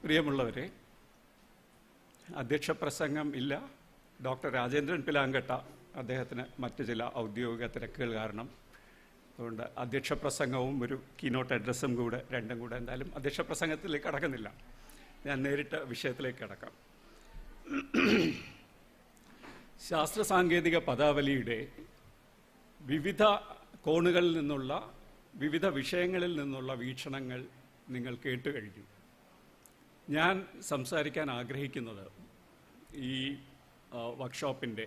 പ്രിയമുള്ളവരെ, അധ്യക്ഷ പ്രസംഗം ഇല്ല. ഡോക്ടർ രാജേന്ദ്രൻ പിലാങ്കട്ട അദ്ദേഹത്തിന് മറ്റു ചില ഔദ്യോഗിക തിരക്കുകൾ കാരണം, അതുകൊണ്ട് അധ്യക്ഷ പ്രസംഗവും ഒരു കീനോട്ട് അഡ്രസ്സും കൂടെ രണ്ടും കൂടെ എന്തായാലും അധ്യക്ഷ പ്രസംഗത്തിലേക്ക് കടക്കുന്നില്ല. ഞാൻ നേരിട്ട് വിഷയത്തിലേക്ക് കടക്കാം. ശാസ്ത്ര സാങ്കേതിക പദാവലിയുടെ വിവിധ കോണുകളിൽ നിന്നുള്ള വിവിധ വിഷയങ്ങളിൽ നിന്നുള്ള വീക്ഷണങ്ങൾ നിങ്ങൾ കേട്ടു കഴിഞ്ഞു. ഞാൻ സംസാരിക്കാൻ ആഗ്രഹിക്കുന്നത് ഈ വർക്ക്ഷോപ്പിൻ്റെ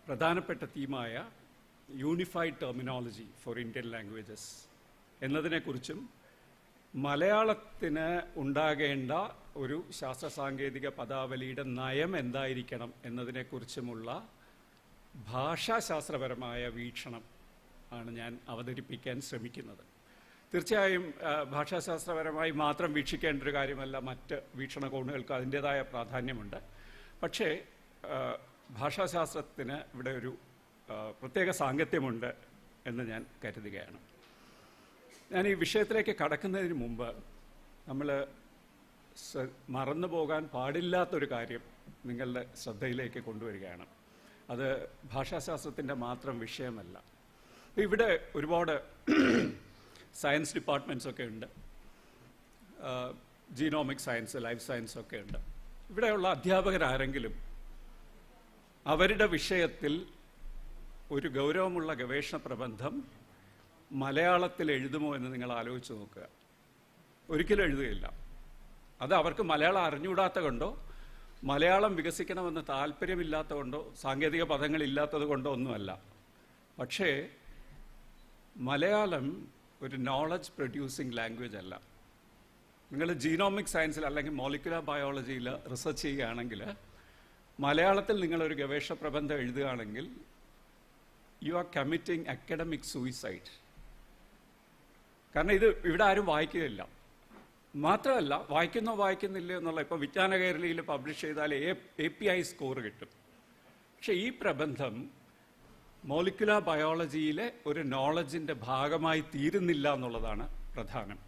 പ്രധാനപ്പെട്ട തീമായ unified terminology for Indian languages എന്നതിനെക്കുറിച്ചും മലയാളത്തിന് ഉണ്ടാകേണ്ട ഒരു ശാസ്ത്ര സാങ്കേതിക പദാവലിയുടെ നയം എന്തായിരിക്കണം എന്നതിനെക്കുറിച്ചുമുള്ള ഭാഷാശാസ്ത്രപരമായ വീക്ഷണം ആണ് ഞാൻ അവതരിപ്പിക്കാൻ ശ്രമിക്കുന്നത്. തീർച്ചയായും ഭാഷാശാസ്ത്രപരമായി മാത്രം വീക്ഷിക്കേണ്ട ഒരു കാര്യമല്ല, മറ്റ് വീക്ഷണകോണുകൾക്ക് അതിൻ്റേതായ പ്രാധാന്യമുണ്ട്. പക്ഷേ ഭാഷാശാസ്ത്രത്തിന് ഇവിടെ ഒരു പ്രത്യേക സാങ്കത്യമുണ്ട് എന്ന് ഞാൻ കരുതുകയാണ്. ഞാൻ ഈ വിഷയത്തിലേക്ക് കടക്കുന്നതിന് മുമ്പ് നമ്മൾ മറന്നു പോകാൻ പാടില്ലാത്തൊരു കാര്യം നിങ്ങളുടെ ശ്രദ്ധയിലേക്ക് കൊണ്ടുവരികയാണ്. അത് ഭാഷാശാസ്ത്രത്തിൻ്റെ മാത്രം വിഷയമല്ല. ഇവിടെ ഒരുപാട് സയൻസ് ഡിപ്പാർട്ട്മെൻറ്റ്സൊക്കെ ഉണ്ട്, ജീനോമിക് സയൻസ്, ലൈഫ് സയൻസ് ഒക്കെ ഉണ്ട്. ഇവിടെയുള്ള അധ്യാപകരാരെങ്കിലും അവരുടെ വിഷയത്തിൽ ഒരു ഗൗരവമുള്ള ഗവേഷണ പ്രബന്ധം മലയാളത്തിൽ എഴുതുമോ എന്ന് നിങ്ങൾ ആലോചിച്ച് നോക്കുക. ഒരിക്കലും എഴുതുകയില്ല. അത് അവർക്ക് മലയാളം അറിഞ്ഞുകൂടാത്ത കൊണ്ടോ മലയാളം വികസിക്കണമെന്ന് താല്പര്യമില്ലാത്ത കൊണ്ടോ സാങ്കേതിക പദങ്ങളില്ലാത്തത് കൊണ്ടോ ഒന്നുമല്ല. പക്ഷേ മലയാളം ഒരു നോളജ് പ്രൊഡ്യൂസിങ് ലാംഗ്വേജ് അല്ല. നിങ്ങൾ ജീനോമിക് സയൻസിൽ അല്ലെങ്കിൽ മോളിക്കുലർ ബയോളജിയിൽ റിസർച്ച് ചെയ്യുകയാണെങ്കിൽ മലയാളത്തിൽ നിങ്ങളൊരു ഗവേഷണ പ്രബന്ധം എഴുതുകയാണെങ്കിൽ you are committing academic suicide. കാരണം ഇത് ഇവിടെ ആരും വായിക്കുകയില്ല. മാത്രമല്ല, വായിക്കുന്നില്ല എന്നുള്ള, ഇപ്പോൾ വിജ്ഞാന കേരളയിൽ പബ്ലിഷ് ചെയ്താൽ API സ്കോർ കിട്ടും. പക്ഷെ ഈ പ്രബന്ധം മോളിക്കുലർ ബയോളജിയിലെ ഒരു നോളജിൻ്റെ ഭാഗമായി തീരുന്നില്ല എന്നുള്ളതാണ് പ്രധാനം.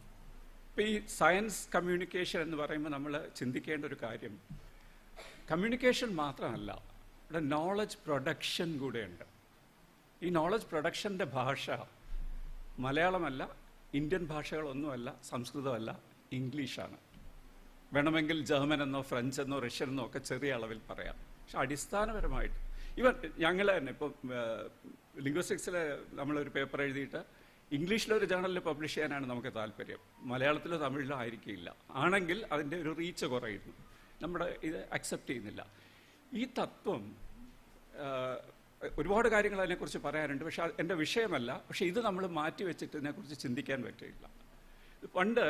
ഇപ്പോൾ ഈ സയൻസ് കമ്മ്യൂണിക്കേഷൻ എന്ന് പറയുമ്പോൾ നമ്മൾ ചിന്തിക്കേണ്ട ഒരു കാര്യം, കമ്മ്യൂണിക്കേഷൻ മാത്രമല്ല, ഇവിടെ നോളജ് പ്രൊഡക്ഷൻ കൂടെയുണ്ട്. ഈ നോളജ് പ്രൊഡക്ഷൻ്റെ ഭാഷ മലയാളമല്ല, ഇന്ത്യൻ ഭാഷകളൊന്നുമല്ല, സംസ്കൃതമല്ല, ഇംഗ്ലീഷാണ്. വേണമെങ്കിൽ ജർമ്മൻ എന്നോ ഫ്രഞ്ച് എന്നോ റഷ്യൻ എന്നോ ഒക്കെ ചെറിയ അളവിൽ പറയാം. പക്ഷെ അടിസ്ഥാനപരമായിട്ട് ഇവൻ ഞങ്ങൾ തന്നെ ഇപ്പം ലിംഗ്വിസ്റ്റിക്സിൽ നമ്മളൊരു പേപ്പർ എഴുതിയിട്ട് ഇംഗ്ലീഷിലൊരു ജേണലിൽ പബ്ലിഷ് ചെയ്യാനാണ് നമുക്ക് താല്പര്യം. മലയാളത്തിലോ തമിഴിലോ ആയിരിക്കില്ല. ആണെങ്കിൽ അതിൻ്റെ ഒരു റീച്ച് കുറയുന്നു, നമ്മുടെ ഇത് അക്സെപ്റ്റ് ചെയ്യുന്നില്ല. ഈ തത്വം, ഒരുപാട് കാര്യങ്ങൾ അതിനെക്കുറിച്ച് പറയാനുണ്ട്, പക്ഷെ എൻ്റെ വിഷയമല്ല. പക്ഷെ ഇത് നമ്മൾ മാറ്റി വെച്ചിട്ട് ഇതിനെക്കുറിച്ച് ചിന്തിക്കാൻ പറ്റില്ല. പണ്ട്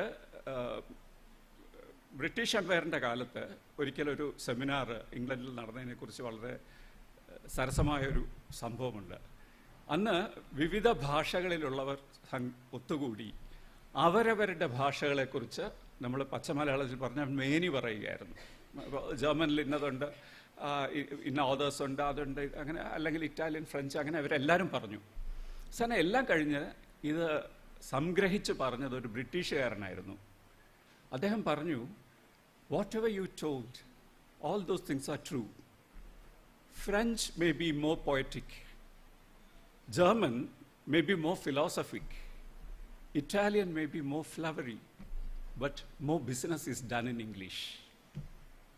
ബ്രിട്ടീഷ് എംപയറിൻ്റെ കാലത്ത് ഒരിക്കലൊരു സെമിനാർ ഇംഗ്ലണ്ടിൽ നടന്നതിനെക്കുറിച്ച് വളരെ സരസമായൊരു സംഭവമുണ്ട്. അന്ന് വിവിധ ഭാഷകളിലുള്ളവർ ഒത്തുകൂടി അവരവരുടെ ഭാഷകളെക്കുറിച്ച് നമ്മൾ പച്ചമലയാളത്തിൽ പറഞ്ഞാൽ മേനി പറയുകയായിരുന്നു. ജർമ്മനിൽ ഇന്നതുണ്ട്, ഇന്ന ഓതേഴ്സ് ഉണ്ട്, അതുണ്ട്, അങ്ങനെ, അല്ലെങ്കിൽ ഇറ്റാലിയൻ, ഫ്രഞ്ച്, അങ്ങനെ അവരെല്ലാവരും പറഞ്ഞു. സാറിന് എല്ലാം കഴിഞ്ഞ് ഇത് സംഗ്രഹിച്ച് പറഞ്ഞത് ഒരു ബ്രിട്ടീഷുകാരനായിരുന്നു. അദ്ദേഹം പറഞ്ഞു, what ever you told, all those things are true. French may be more poetic, German may be more philosophic, Italian may be more flowery, but more business is done in English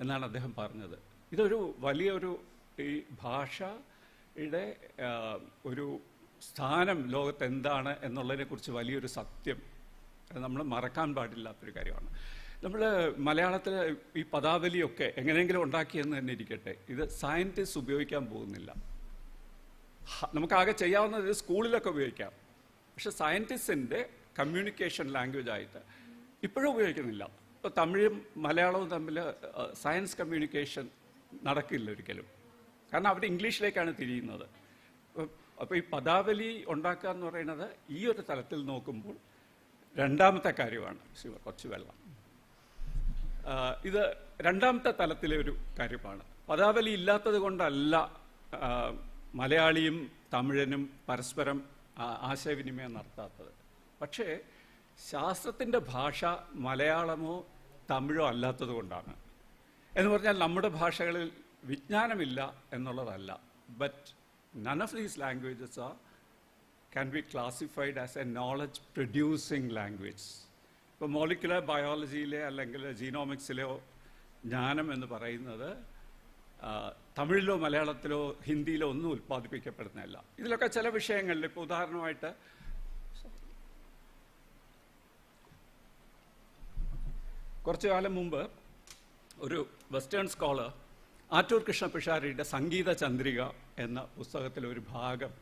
എന്നാണ് അദ്ദേഹം പറഞ്ഞത്. ഇതൊരു വലിയൊരു ഈ ഭാഷയുടെ ഒരു സ്ഥാനം ലോകത്ത് എന്താണ് എന്നുള്ളതിനെക്കുറിച്ച് വലിയൊരു സത്യം നമ്മൾ മറക്കാൻ പാടില്ലാത്തൊരു കാര്യമാണ്. നമ്മൾ മലയാളത്തിൽ ഈ പദാവലിയൊക്കെ എങ്ങനെയെങ്കിലും ഉണ്ടാക്കിയെന്ന് തന്നെ ഇരിക്കട്ടെ, ഇത് സയൻറ്റിസ്റ്റ് ഉപയോഗിക്കാൻ പോകുന്നില്ല. നമുക്കാകെ ചെയ്യാവുന്നത് സ്കൂളിലൊക്കെ ഉപയോഗിക്കാം. പക്ഷെ സയൻറ്റിസ്റ്റിൻ്റെ കമ്മ്യൂണിക്കേഷൻ ലാംഗ്വേജ് ആയിട്ട് ഇപ്പോഴും ഉപയോഗിക്കുന്നില്ല. ഇപ്പോൾ തമിഴും മലയാളവും തമ്മിൽ സയൻസ് കമ്മ്യൂണിക്കേഷൻ നടക്കില്ല ഒരിക്കലും. കാരണം അവർ ഇംഗ്ലീഷിലേക്കാണ് തിരിയുന്നത്. അപ്പോൾ ഈ പദാവലി ഉണ്ടാക്കുക എന്ന് പറയുന്നത് ഈ ഒരു തലത്തിൽ നോക്കുമ്പോൾ രണ്ടാമത്തെ കാര്യമാണ്. കുറച്ച് വെള്ളം. ഇത് രണ്ടാമത്തെ തലത്തിലെ ഒരു കാര്യമാണ്. പദാവലി ഇല്ലാത്തത് കൊണ്ടല്ല മലയാളിയും തമിഴനും പരസ്പരം ആശയവിനിമയം നടത്താത്തത്. പക്ഷേ ശാസ്ത്രത്തിൻ്റെ ഭാഷ മലയാളമോ തമിഴോ അല്ലാത്തത് കൊണ്ടാണ്. എന്ന് പറഞ്ഞാൽ നമ്മുടെ ഭാഷകളിൽ വിജ്ഞാനമില്ല എന്നുള്ളതല്ല. But none of these languages can be classified as a knowledge producing language. ഇപ്പോൾ മോളിക്കുലർ ബയോളജിയിലെ അല്ലെങ്കിൽ ജീനോമിക്സിലോ ജ്ഞാനം എന്ന് പറയുന്നത് തമിഴിലോ മലയാളത്തിലോ ഹിന്ദിയിലോ ഒന്നും ഉൽപ്പാദിപ്പിക്കപ്പെടുന്നതല്ല. ഇതിലൊക്കെ ചില വിഷയങ്ങളിൽ, ഇപ്പോൾ ഉദാഹരണമായിട്ട് കുറച്ചു കാലം മുമ്പ് ഒരു വെസ്റ്റേൺ സ്കോളർ ആറ്റൂർ കൃഷ്ണപിഷാരിയുടെ സംഗീത ചന്ദ്രിക എന്ന പുസ്തകത്തിലെ ഒരു ഭാഗം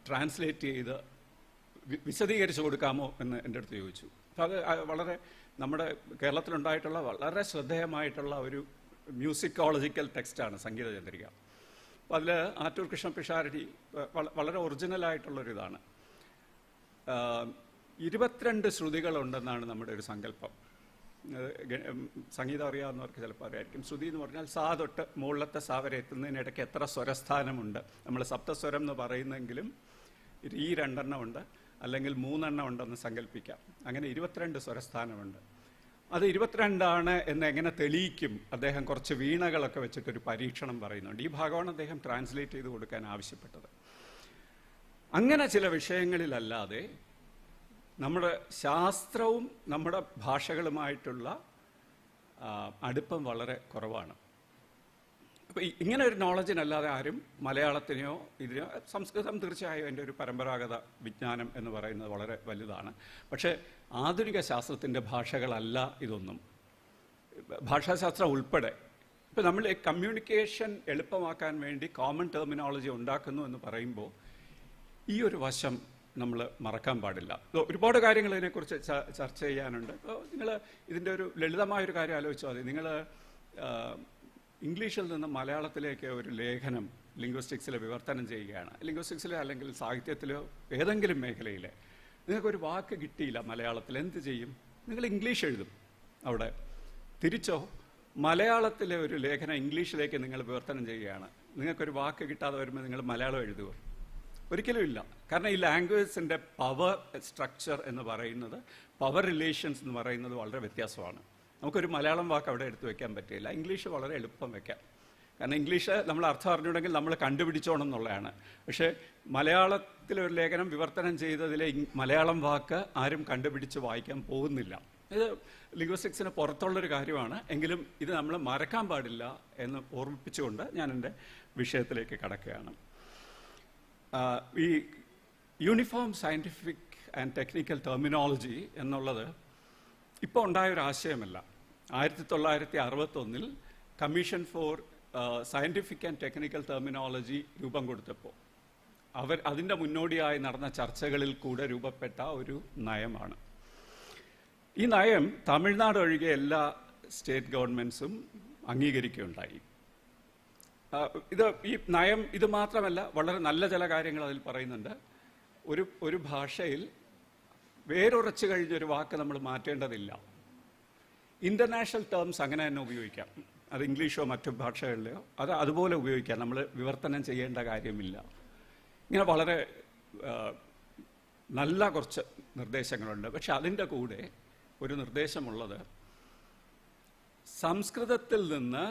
ട്രാൻസ്ലേറ്റ് ചെയ്ത് വിശദീകരിച്ചു കൊടുക്കാമോ എന്ന് എൻ്റെ അടുത്ത് ചോദിച്ചു. അപ്പോൾ അത് വളരെ നമ്മുടെ കേരളത്തിലുണ്ടായിട്ടുള്ള വളരെ ശ്രദ്ധേയമായിട്ടുള്ള ഒരു മ്യൂസിക്കോളജിക്കൽ ടെക്സ്റ്റാണ് സംഗീത ചന്ദ്രിക. അപ്പോൾ അതിൽ ആറ്റൂർ കൃഷ്ണപിഷാരി വളരെ ഒറിജിനലായിട്ടുള്ളൊരിതാണ്. 22 ശ്രുതികളുണ്ടെന്നാണ് നമ്മുടെ ഒരു സങ്കല്പം. സംഗീതം അറിയാവുന്നവർക്ക് ചിലപ്പോൾ അറിയായിരിക്കും. ശ്രുതി എന്ന് പറഞ്ഞാൽ സാ തൊട്ട് മുകളിലത്തെ സാ വരെ എത്തുന്നതിനിടയ്ക്ക് എത്ര സ്വരസ്ഥാനമുണ്ട്. നമ്മൾ സപ്തസ്വരം എന്ന് പറയുന്നെങ്കിലും ഈ 2 എണ്ണം ഉണ്ട്, അല്ലെങ്കിൽ 3 എണ്ണം ഉണ്ടെന്ന് സങ്കല്പിക്കാം. അങ്ങനെ 22 സ്വരസ്ഥാനമുണ്ട്. അത് 22 എന്ന് എങ്ങനെ തെളിയിക്കും? അദ്ദേഹം കുറച്ച് വീണകളൊക്കെ വെച്ചിട്ടൊരു പരീക്ഷണം പറയുന്നുണ്ട്. ഈ ഭാഗമാണ് അദ്ദേഹം ട്രാൻസ്ലേറ്റ് ചെയ്ത് കൊടുക്കാൻ ആവശ്യപ്പെട്ടത്. അങ്ങനെ ചില വിഷയങ്ങളിലല്ലാതെ നമ്മുടെ ശാസ്ത്രവും നമ്മുടെ ഭാഷകളുമായിട്ടുള്ള അടുപ്പം വളരെ കുറവാണ്. അപ്പോൾ ഇങ്ങനെ ഒരു നോളജിനല്ലാതെ ആരും മലയാളത്തിനെയോ ഇതിനെയോ, സംസ്കൃതം തീർച്ചയായും അതിൻ്റെ ഒരു പരമ്പരാഗത വിജ്ഞാനം എന്ന് പറയുന്നത് വളരെ വലുതാണ്. പക്ഷേ ആധുനിക ശാസ്ത്രത്തിൻ്റെ ഭാഷകളല്ല ഇതൊന്നും, ഭാഷാശാസ്ത്രം ഉൾപ്പെടെ. ഇപ്പോൾ നമ്മൾ കമ്മ്യൂണിക്കേഷൻ എളുപ്പമാക്കാൻ വേണ്ടി കോമൺ ടെർമിനോളജി ഉണ്ടാക്കുന്നു എന്ന് പറയുമ്പോൾ ഈ ഒരു വശം നമ്മൾ മറക്കാൻ പാടില്ല. ഒരുപാട് കാര്യങ്ങൾ ഇതിനെക്കുറിച്ച് ചർച്ച ചെയ്യാനുണ്ട്. ഇപ്പോൾ നിങ്ങൾ ഇതിൻ്റെ ഒരു ലളിതമായൊരു കാര്യം ആലോചിച്ചാൽ മതി. നിങ്ങൾ ഇംഗ്ലീഷിൽ നിന്ന് മലയാളത്തിലേക്ക് ഒരു ലേഖനം ലിംഗ്വിസ്റ്റിക്സിൽ വിവർത്തനം ചെയ്യുകയാണ്. ലിംഗ്വിസ്റ്റിക്സിലോ അല്ലെങ്കിൽ സാഹിത്യത്തിലോ ഏതെങ്കിലും മേഖലയിൽ നിങ്ങൾക്കൊരു വാക്ക് കിട്ടിയില്ല മലയാളത്തിൽ, എന്ത് ചെയ്യും? നിങ്ങൾ ഇംഗ്ലീഷ് എഴുതും അവിടെ. തിരിച്ചോ, മലയാളത്തിലെ ഒരു ലേഖനം ഇംഗ്ലീഷിലേക്ക് നിങ്ങൾ വിവർത്തനം ചെയ്യുകയാണ്, നിങ്ങൾക്കൊരു വാക്ക് കിട്ടാതെ വരുമ്പോൾ നിങ്ങൾ മലയാളം എഴുതുമോ? ഒരിക്കലും ഇല്ല. കാരണം ഈ ലാംഗ്വേജിൻ്റെ പവർ സ്ട്രക്ചർ എന്ന് പറയുന്നത്, പവർ റിലേഷൻസ് എന്ന് പറയുന്നത് വളരെ വ്യത്യാസമാണ്. നമുക്കൊരു മലയാളം വാക്ക് അവിടെ എടുത്തു വെക്കാൻ പറ്റില്ല. ഇംഗ്ലീഷ് വളരെ എളുപ്പം വെക്കാം. കാരണം ഇംഗ്ലീഷ് നമ്മൾ അർത്ഥം അറിഞ്ഞുണ്ടെങ്കിൽ നമ്മൾ കണ്ടുപിടിച്ചോണം എന്നുള്ളതാണ്. പക്ഷേ മലയാളത്തിലൊരു ലേഖനം വിവർത്തനം ചെയ്തതിലെ മലയാളം വാക്ക് ആരും കണ്ടുപിടിച്ച് വായിക്കാൻ പോകുന്നില്ല. ഇത് ലിംഗ്വിസ്റ്റിക്സിന് പുറത്തുള്ളൊരു കാര്യമാണ്. എങ്കിലും ഇത് നമ്മൾ മറക്കാൻ പാടില്ല എന്ന് ഓർമ്മിപ്പിച്ചുകൊണ്ട് ഞാൻ എൻ്റെ വിഷയത്തിലേക്ക് കടക്കുകയാണ്. ഈ uniform scientific and technical terminology എന്നുള്ളത് ഇപ്പോൾ ഉണ്ടായൊരു ആശയമല്ല. 1961 commission for scientific and technical terminology രൂപം കൊടുത്തപ്പോൾ അതിൻ്റെ മുന്നോടിയായി നടന്ന ചർച്ചകളിൽ കൂടെ രൂപപ്പെട്ട ഒരു നയമാണ്. ഈ നയം തമിഴ്നാട് ഒഴികെ എല്ലാ സ്റ്റേറ്റ് ഗവൺമെൻറ്റ്സും അംഗീകരിക്കുകയുണ്ടായി. ഈ നയം ഇത് മാത്രമല്ല, വളരെ നല്ല ചില കാര്യങ്ങൾ അതിൽ പറയുന്നുണ്ട്. ഒരു ഭാഷയിൽ വേരുറച്ചു കഴിഞ്ഞൊരു വാക്ക് നമ്മൾ മാറ്റേണ്ടതില്ല. ഇൻ്റർനാഷണൽ ടേംസ് അങ്ങനെ തന്നെ ഉപയോഗിക്കാം. അത് ഇംഗ്ലീഷോ മറ്റു ഭാഷകളിലെയോ അത് അതുപോലെ ഉപയോഗിക്കാം. നമ്മൾ വിവർത്തനം ചെയ്യേണ്ട കാര്യമില്ല. ഇങ്ങനെ വളരെ നല്ല കുറച്ച് നിർദ്ദേശങ്ങളുണ്ട്. പക്ഷെ അതിൻ്റെ കൂടെ ഒരു നിർദ്ദേശമുള്ളത്, സംസ്കൃതത്തിൽ നിന്ന്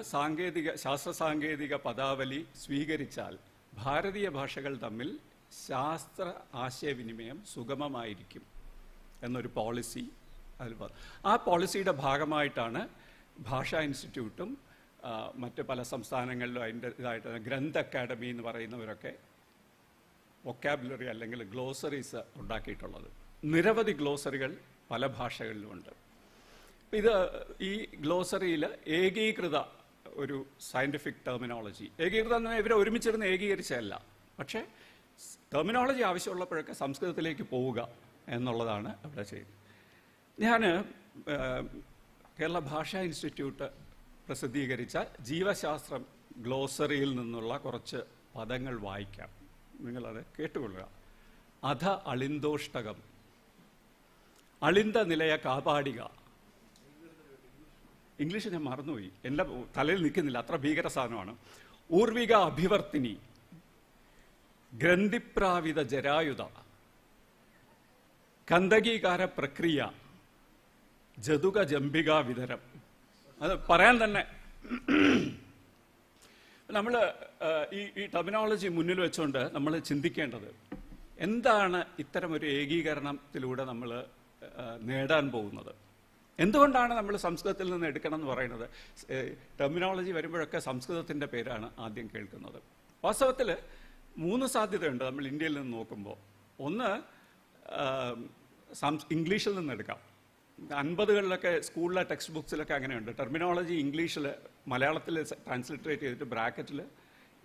ശാസ്ത്ര സാങ്കേതിക പദാവലി സ്വീകരിച്ചാൽ ഭാരതീയ ഭാഷകൾ തമ്മിൽ ശാസ്ത്ര ആശയവിനിമയം സുഗമമായിരിക്കും എന്നൊരു പോളിസി അതിൽ. ആ പോളിസിയുടെ ഭാഗമായിട്ടാണ് ഭാഷാ ഇൻസ്റ്റിറ്റ്യൂട്ടും മറ്റ് പല സംസ്ഥാനങ്ങളിലും അതിൻ്റെ ഇതായിട്ട് ഗ്രന്ഥ അക്കാഡമി എന്ന് പറയുന്നവരൊക്കെ വൊക്കാബുലറി അല്ലെങ്കിൽ ഗ്ലോസറീസ് ഉണ്ടാക്കിയിട്ടുള്ളത്. നിരവധി ഗ്ലോസറികൾ പല ഭാഷകളിലുമുണ്ട്. ഇത് ഈ ഗ്ലോസറിയിൽ ഏകീകൃത ഒരു സയൻറ്റിഫിക് ടെർമിനോളജി, ഏകീകൃതം എന്ന് പറഞ്ഞാൽ ഇവരെ ഒരുമിച്ചിരുന്ന് ഏകീകരിച്ചല്ല, പക്ഷേ ടെർമിനോളജി ആവശ്യമുള്ളപ്പോഴൊക്കെ സംസ്കൃതത്തിലേക്ക് പോവുക എന്നുള്ളതാണ് അവിടെ ചെയ്യുന്നത്. ഞാൻ കേരള ഭാഷാ ഇൻസ്റ്റിറ്റ്യൂട്ട് പ്രസിദ്ധീകരിച്ച ജീവശാസ്ത്രം ഗ്ലോസറിയിൽ നിന്നുള്ള കുറച്ച് പദങ്ങൾ വായിക്കാം, നിങ്ങളത് കേട്ടുകൊള്ളുക. അധ അളിന്തോഷ്ടകം, അളിന്ത നിലയ കാപാടിക. ഇംഗ്ലീഷ് ഞാൻ മറന്നുപോയി, എൻ്റെ തലയിൽ നിൽക്കുന്നില്ല, അത്ര ഭീകര സാധനമാണ്. ഊർവിക അഭിവർത്തിനി, ഗ്രന്ഥിപ്രാവിത ജരായുധ, കന്ദകീകാര പ്രക്രിയ, ജതുക ജംബിക വിതരം. അത് പറയാൻ തന്നെ നമ്മൾ ഈ ടെർമിനോളജി മുന്നിൽ വെച്ചുകൊണ്ട് നമ്മൾ ചിന്തിക്കേണ്ടത് എന്താണ് ഇത്തരമൊരു ഏകീകരണത്തിലൂടെ നമ്മൾ നേടാൻ പോകുന്നത്. എന്തുകൊണ്ടാണ് നമ്മൾ സംസ്കൃതത്തിൽ നിന്ന് എടുക്കണം എന്ന് പറയുന്നത്? ടെർമിനോളജി വരുമ്പോഴൊക്കെ സംസ്കൃതത്തിൻ്റെ പേരാണ് ആദ്യം കേൾക്കുന്നത്. വാസ്തവത്തിൽ 3 സാധ്യതയുണ്ട് നമ്മൾ ഇന്ത്യയിൽ നിന്ന് നോക്കുമ്പോൾ. ഒന്ന്, ഇംഗ്ലീഷിൽ നിന്ന് എടുക്കാം. 50കളിലൊക്കെ സ്കൂളിലെ ടെക്സ്റ്റ് ബുക്സിലൊക്കെ അങ്ങനെയുണ്ട്. ടെർമിനോളജി ഇംഗ്ലീഷിൽ മലയാളത്തിൽ ട്രാൻസ്ലിറ്ററേറ്റ് ചെയ്തിട്ട് ബ്രാക്കറ്റിൽ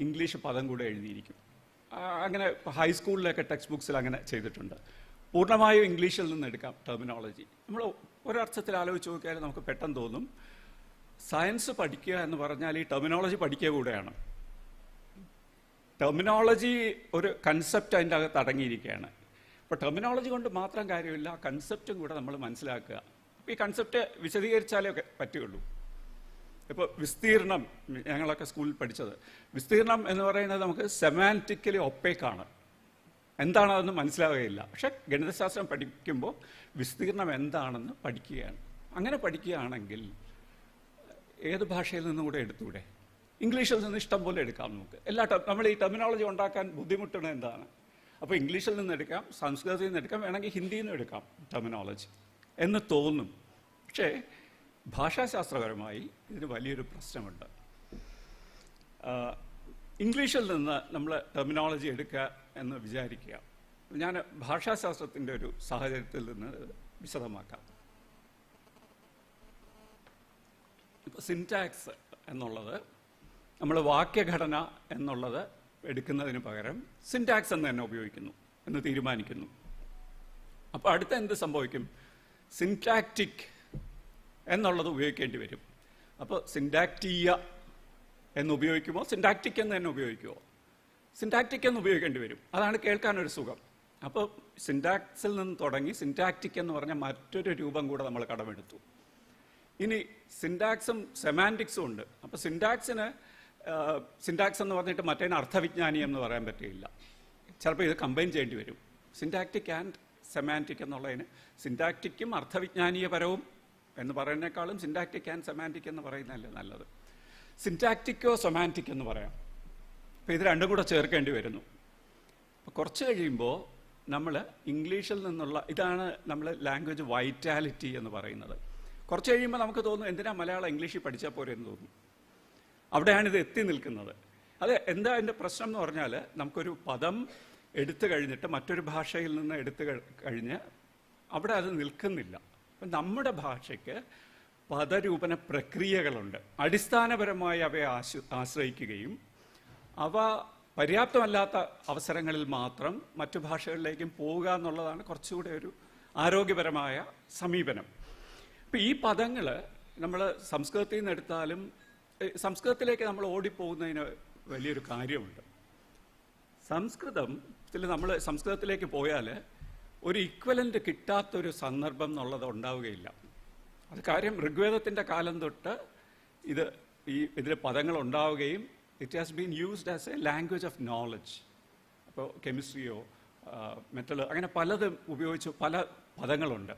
ഇംഗ്ലീഷ് പദം കൂടെ എഴുതിയിരിക്കും. അങ്ങനെ ഹൈസ്കൂളിലൊക്കെ ടെക്സ്റ്റ് ബുക്സിൽ അങ്ങനെ ചെയ്തിട്ടുണ്ട്. പൂർണ്ണമായും ഇംഗ്ലീഷിൽ നിന്ന് എടുക്കാം ടെർമിനോളജി. നമ്മൾ ഒരർത്ഥത്തിൽ ആലോചിച്ച് നോക്കിയാൽ നമുക്ക് പെട്ടെന്ന് തോന്നും സയൻസ് പഠിക്കുക എന്ന് പറഞ്ഞാൽ ഈ ടെർമിനോളജി പഠിക്കുക കൂടെയാണ്. ടെർമിനോളജി ഒരു കൺസെപ്റ്റ് അതിൻ്റെ അകത്ത് അടങ്ങിയിരിക്കുകയാണ്. അപ്പോൾ ടെർമിനോളജി കൊണ്ട് മാത്രം കാര്യമില്ല, കൺസെപ്റ്റും കൂടെ നമ്മൾ മനസ്സിലാക്കുക. അപ്പോൾ ഈ കൺസെപ്റ്റ് വിശദീകരിച്ചാലേ ഒക്കെ പറ്റുകയുള്ളൂ. ഇപ്പോൾ വിസ്തീർണം, ഞങ്ങളൊക്കെ സ്കൂളിൽ പഠിച്ചത്, വിസ്തീർണം എന്ന് പറയുന്നത് നമുക്ക് സെമാൻറ്റിക്കലി ഒപ്പേക്കാണ്. എന്താണതെന്ന് മനസ്സിലാവുകയില്ല. പക്ഷെ ഗണിതശാസ്ത്രം പഠിക്കുമ്പോൾ വിസ്തീർണം എന്താണെന്ന് പഠിക്കുകയാണ്. അങ്ങനെ പഠിക്കുകയാണെങ്കിൽ ഏത് ഭാഷയിൽ നിന്നും കൂടെ എടുത്തൂടെ? ഇംഗ്ലീഷിൽ നിന്ന് ഇഷ്ടം പോലെ എടുക്കാം നമുക്ക്. നമ്മൾ ഈ ടെർമിനോളജി ഉണ്ടാക്കാൻ ബുദ്ധിമുട്ടുന്നത് എന്താണ്? അപ്പോൾ ഇംഗ്ലീഷിൽ നിന്ന് എടുക്കാം, സംസ്കൃതത്തിൽ നിന്ന് എടുക്കാം, വേണമെങ്കിൽ ഹിന്ദിയിൽ നിന്ന് എടുക്കാം ടെർമിനോളജി എന്ന് തോന്നും. പക്ഷേ ഭാഷാശാസ്ത്രപരമായി ഇതിന് വലിയൊരു പ്രശ്നമുണ്ട്. ഇംഗ്ലീഷിൽ നിന്ന് നമ്മൾ ടെർമിനോളജി എടുക്കുക എന്ന് വിചാരിക്കുക. ഞാൻ ഭാഷാശാസ്ത്രത്തിൻ്റെ ഒരു സാഹചര്യത്തിൽ നിന്ന് വിശദമാക്കാം. ഇപ്പോൾ സിൻടാക്സ് എന്നുള്ളത് നമ്മൾ വാക്യഘടന എന്നുള്ളത് എടുക്കുന്നതിന് പകരം സിൻടാക്സ് എന്ന് തന്നെ ഉപയോഗിക്കുന്നു എന്ന് തീരുമാനിക്കുന്നു. അപ്പോൾ അടുത്ത എന്ത് സംഭവിക്കും? സിൻടാക്റ്റിക് എന്നുള്ളത് ഉപയോഗിക്കേണ്ടി വരും. അപ്പോൾ സിൻടാക്റ്റീയ എന്ന് ഉപയോഗിക്കുമോ സിൻടാക്റ്റിക് എന്ന് തന്നെ ഉപയോഗിക്കുമോ? സിൻടാക്റ്റിക് എന്ന് ഉപയോഗിക്കേണ്ടി വരും. അതാണ് കേൾക്കാനൊരു സുഖം. അപ്പോൾ സിൻടാക്സിൽ നിന്ന് തുടങ്ങി സിൻടാക്റ്റിക് എന്ന് പറഞ്ഞ മറ്റൊരു രൂപം കൂടെ നമ്മൾ കടമെടുത്തു. ഇനി സിൻടാക്സും സെമാൻറ്റിക്സും ഉണ്ട്. അപ്പോൾ സിൻടാക്സ് എന്ന് പറഞ്ഞിട്ട് മറ്റേതിന് അർത്ഥവിജ്ഞാനി എന്ന് പറയാൻ പറ്റില്ല. ചിലപ്പോൾ ഇത് കമ്പൈൻ ചെയ്യേണ്ടി വരും. സിൻടാക്റ്റിക് ആൻഡ് സെമാൻറ്റിക് എന്നുള്ളതിന് സിൻടാക്റ്റിക്കും അർത്ഥവിജ്ഞാനീയപരവും എന്ന് പറയുന്നതിനേക്കാളും സിൻടാക്റ്റിക് ആൻഡ് സെമാൻറ്റിക് എന്ന് പറയുന്നതല്ലേ നല്ലത്. സിൻടാക്റ്റിക്കോ സെമാൻറ്റിക് എന്ന് പറയാം. അപ്പോൾ ഇത് രണ്ടും കൂടെ ചേർക്കേണ്ടി വരുന്നു. അപ്പോൾ കുറച്ച് കഴിയുമ്പോൾ നമ്മൾ ഇംഗ്ലീഷിൽ നിന്നുള്ള, ഇതാണ് നമ്മൾ ലാംഗ്വേജ് വൈറ്റാലിറ്റി എന്ന് പറയുന്നത്. കുറച്ച് കഴിയുമ്പോൾ നമുക്ക് തോന്നും എന്തിനാ മലയാളം ഇംഗ്ലീഷിൽ പഠിച്ചാൽ പോരെ എന്ന് തോന്നും. അവിടെയാണ് ഇത് എത്തി നിൽക്കുന്നത്. അത് എന്താ അതിൻ്റെ പ്രശ്നം എന്ന് പറഞ്ഞാൽ, നമുക്കൊരു പദം എടുത്തു കഴിഞ്ഞിട്ട് മറ്റൊരു ഭാഷയിൽ നിന്ന് എടുത്തു കഴിഞ്ഞ് അവിടെ അത് നിൽക്കുന്നില്ല. അപ്പം നമ്മുടെ ഭാഷയ്ക്ക് പദരൂപന പ്രക്രിയകളുണ്ട്. അടിസ്ഥാനപരമായി അവയെ ആശ്രയിക്കുകയും അവ പര്യാപ്തമല്ലാത്ത അവസരങ്ങളിൽ മാത്രം മറ്റു ഭാഷകളിലേക്കും പോവുക എന്നുള്ളതാണ് കുറച്ചുകൂടെ ഒരു ആരോഗ്യപരമായ സമീപനം. അപ്പം ഈ പദങ്ങൾ നമ്മൾ സംസ്കൃതത്തിൽ നിന്ന് എടുത്താലും സംസ്കൃതത്തിലേക്ക് നമ്മൾ ഓടിപ്പോകുന്നതിന് വലിയൊരു കാര്യമുണ്ട്. നമ്മൾ സംസ്കൃതത്തിലേക്ക് പോയാൽ ഒരു ഇക്വലൻ്റ് കിട്ടാത്തൊരു സന്ദർഭം എന്നുള്ളത് ഉണ്ടാവുകയില്ല. അത് കാര്യം ഋഗ്വേദത്തിൻ്റെ കാലം തൊട്ട് ഇതിൽ പദങ്ങൾ ഉണ്ടാവുകയും it has been used as A language of knowledge. അപ്പോൾ കെമിസ്ട്രിയോ മെറ്റലോ അങ്ങനെ പലതും ഉപയോഗിച്ച് പല പദങ്ങളുണ്ട്.